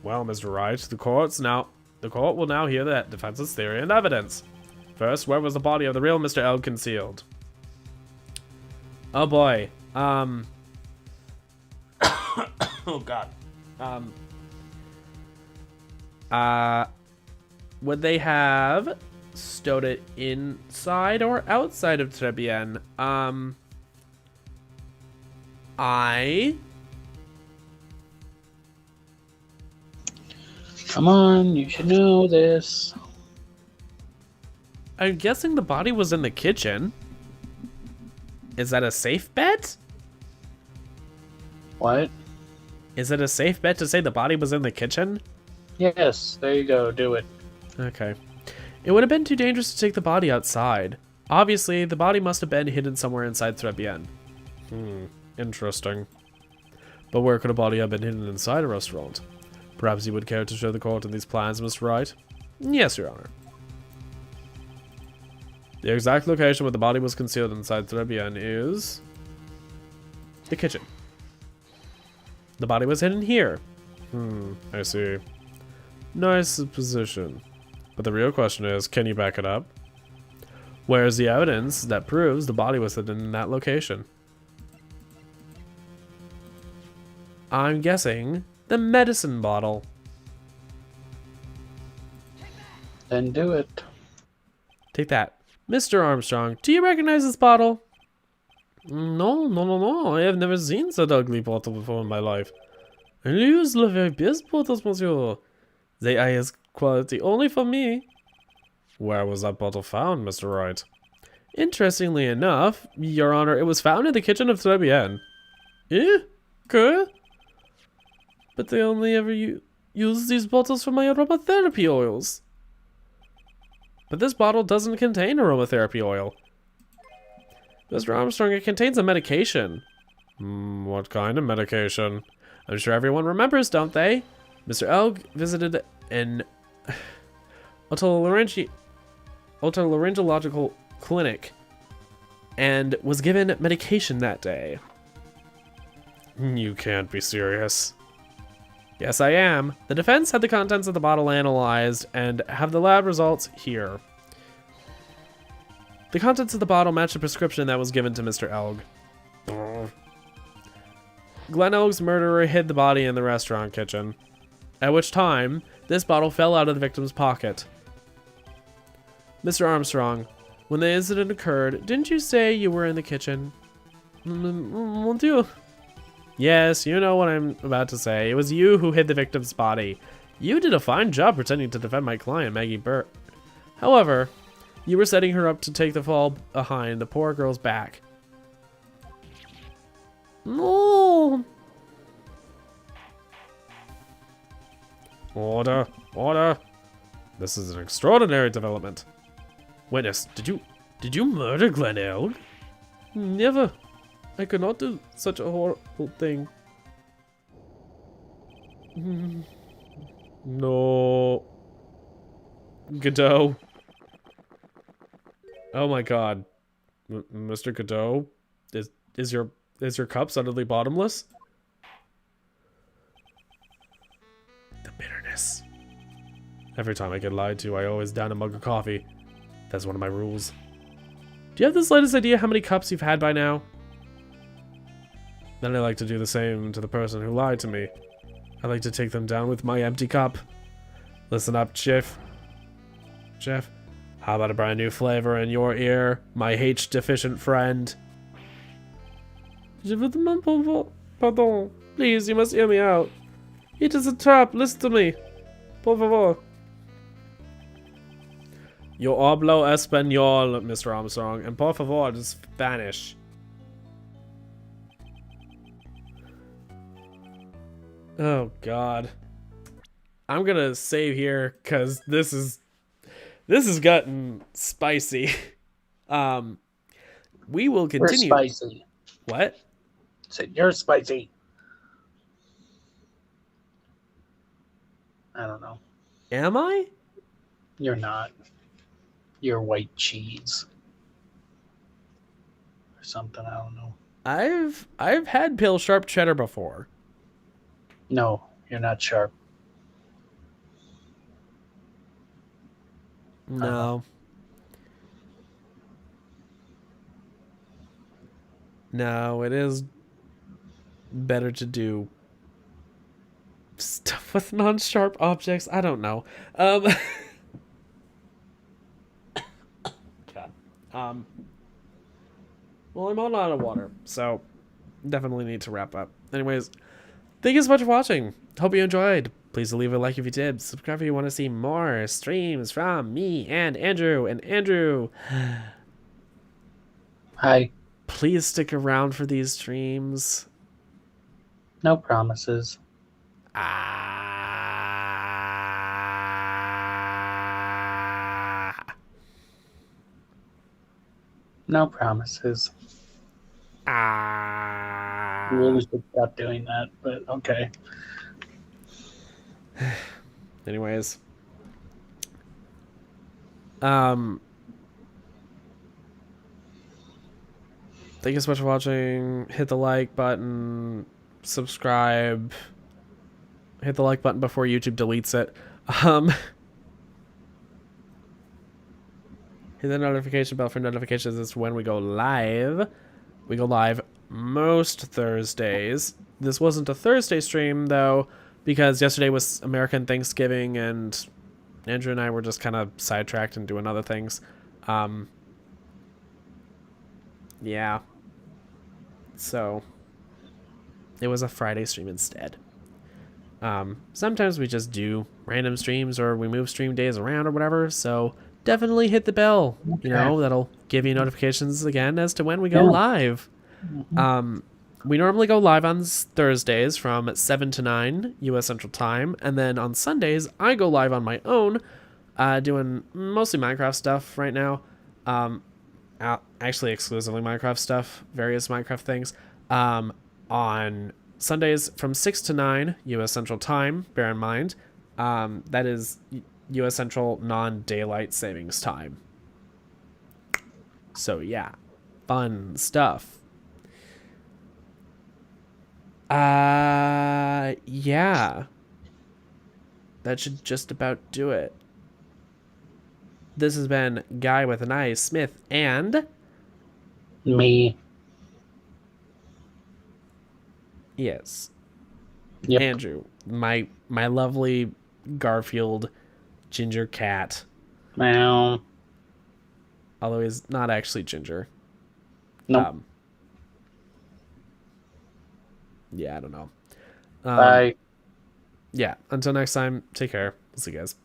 Well, Mr. Wright, the court will now hear that defense's theory and evidence. First, where was the body of the real Mr. L concealed? Oh boy. Oh god. Would they have stowed it inside or outside of Trebien? Come on, you should know this. I'm guessing the body was in the kitchen. Is that a safe bet? What? Is it a safe bet to say the body was in the kitchen? Yes, there you go, do it. Okay. It would have been too dangerous to take the body outside. Obviously, the body must have been hidden somewhere inside Trebien. Interesting. But where could a body have been hidden inside a restaurant? Perhaps you would care to show the court in these plans, Mr. Wright? Yes, Your Honor. The exact location where the body was concealed inside Trebien is... the kitchen. The body was hidden here. I see. Nice position. But the real question is, can you back it up? Where is the evidence that proves the body was hidden in that location? I'm guessing the medicine bottle. Then do it. Take that. Mr. Armstrong, do you recognize this bottle? No. I have never seen such ugly bottle before in my life. I use the very best bottles, monsieur. They are his quality only for me. Where was that bottle found, Mr. Wright? Interestingly enough, Your Honor, it was found in the kitchen of Trebien. Eh? Que? But they only ever use these bottles for my aromatherapy oils. But this bottle doesn't contain aromatherapy oil. Mr. Armstrong, it contains a medication. What kind of medication? I'm sure everyone remembers, don't they? Mr. Elg visited an otolaryngological clinic and was given medication that day. You can't be serious. Yes, I am. The defense had the contents of the bottle analyzed and have the lab results here. The contents of the bottle match the prescription that was given to Mr. Elg. Glenn Elg's murderer hid the body in the restaurant kitchen, at which time this bottle fell out of the victim's pocket. Mr. Armstrong, when the incident occurred, didn't you say you were in the kitchen? Mon Dieu. Yes, you know what I'm about to say. It was you who hid the victim's body. You did a fine job pretending to defend my client, Maggie Burt. However, you were setting her up to take the fall behind the poor girl's back. No! Order! Order! This is an extraordinary development. Witness, did you murder Glenn Elg? Never. I could not do such a horrible thing. No. Godot. Oh my god. Mr. Godot? Is your cup suddenly bottomless? The bitterness. Every time I get lied to, I always down a mug of coffee. That's one of my rules. Do you have the slightest idea how many cups you've had by now? Then I like to do the same to the person who lied to me. I like to take them down with my empty cup. Listen up, Chief. Jeff, how about a brand new flavor in your ear, my H-deficient friend? Pardon. Please, you must hear me out. It is a trap. Listen to me. Por favor. Yo hablo español, Mr. Armstrong, and por favor is Spanish. Oh god. I'm gonna save here because this is gotten spicy. We will continue. We're spicy. What? Said you're spicy. I don't know. Am I? You're not. You're white cheese. Or something, I don't know. I've had pale sharp cheddar before. No, you're not sharp. No. No, it is better to do stuff with non-sharp objects. I don't know. Um, God. Well, I'm all out of water, so definitely need to wrap up. Anyways, thank you so much for watching. Hope you enjoyed. Please leave a like if you did. Subscribe if you want to see more streams from me and Andrew. And Andrew, Hi. please stick around for these streams. No promises. No promises. You really should stop doing that, but okay. Anyways. Thank you so much for watching. Hit the like button. Subscribe. Hit the like button before YouTube deletes it. Hit the notification bell for notifications. It's when we go live. We go live most Thursdays. This wasn't a Thursday stream, though, because yesterday was American Thanksgiving, and Andrew and I were just kind of sidetracked and doing other things. Yeah. So, it was a Friday stream instead. Sometimes we just do random streams, or we move stream days around or whatever, so definitely hit the bell. Okay. You know, that'll give you notifications again as to when we go live. We normally go live on Thursdays from 7 to 9 U.S. Central Time, and then on Sundays, I go live on my own, doing mostly Minecraft stuff right now. Actually exclusively Minecraft stuff, various Minecraft things. On Sundays from 6 to 9 U.S. Central Time, bear in mind, that is U.S. Central non-daylight savings time. So yeah, fun stuff. Yeah. That should just about do it. This has been Guy with an I, Smith, and Me. yes, Yep. Andrew, my lovely Garfield ginger cat. Meow. Although he's not actually ginger. Nope. Yeah, I don't know. Bye. Yeah, until next time, take care. We'll see you guys.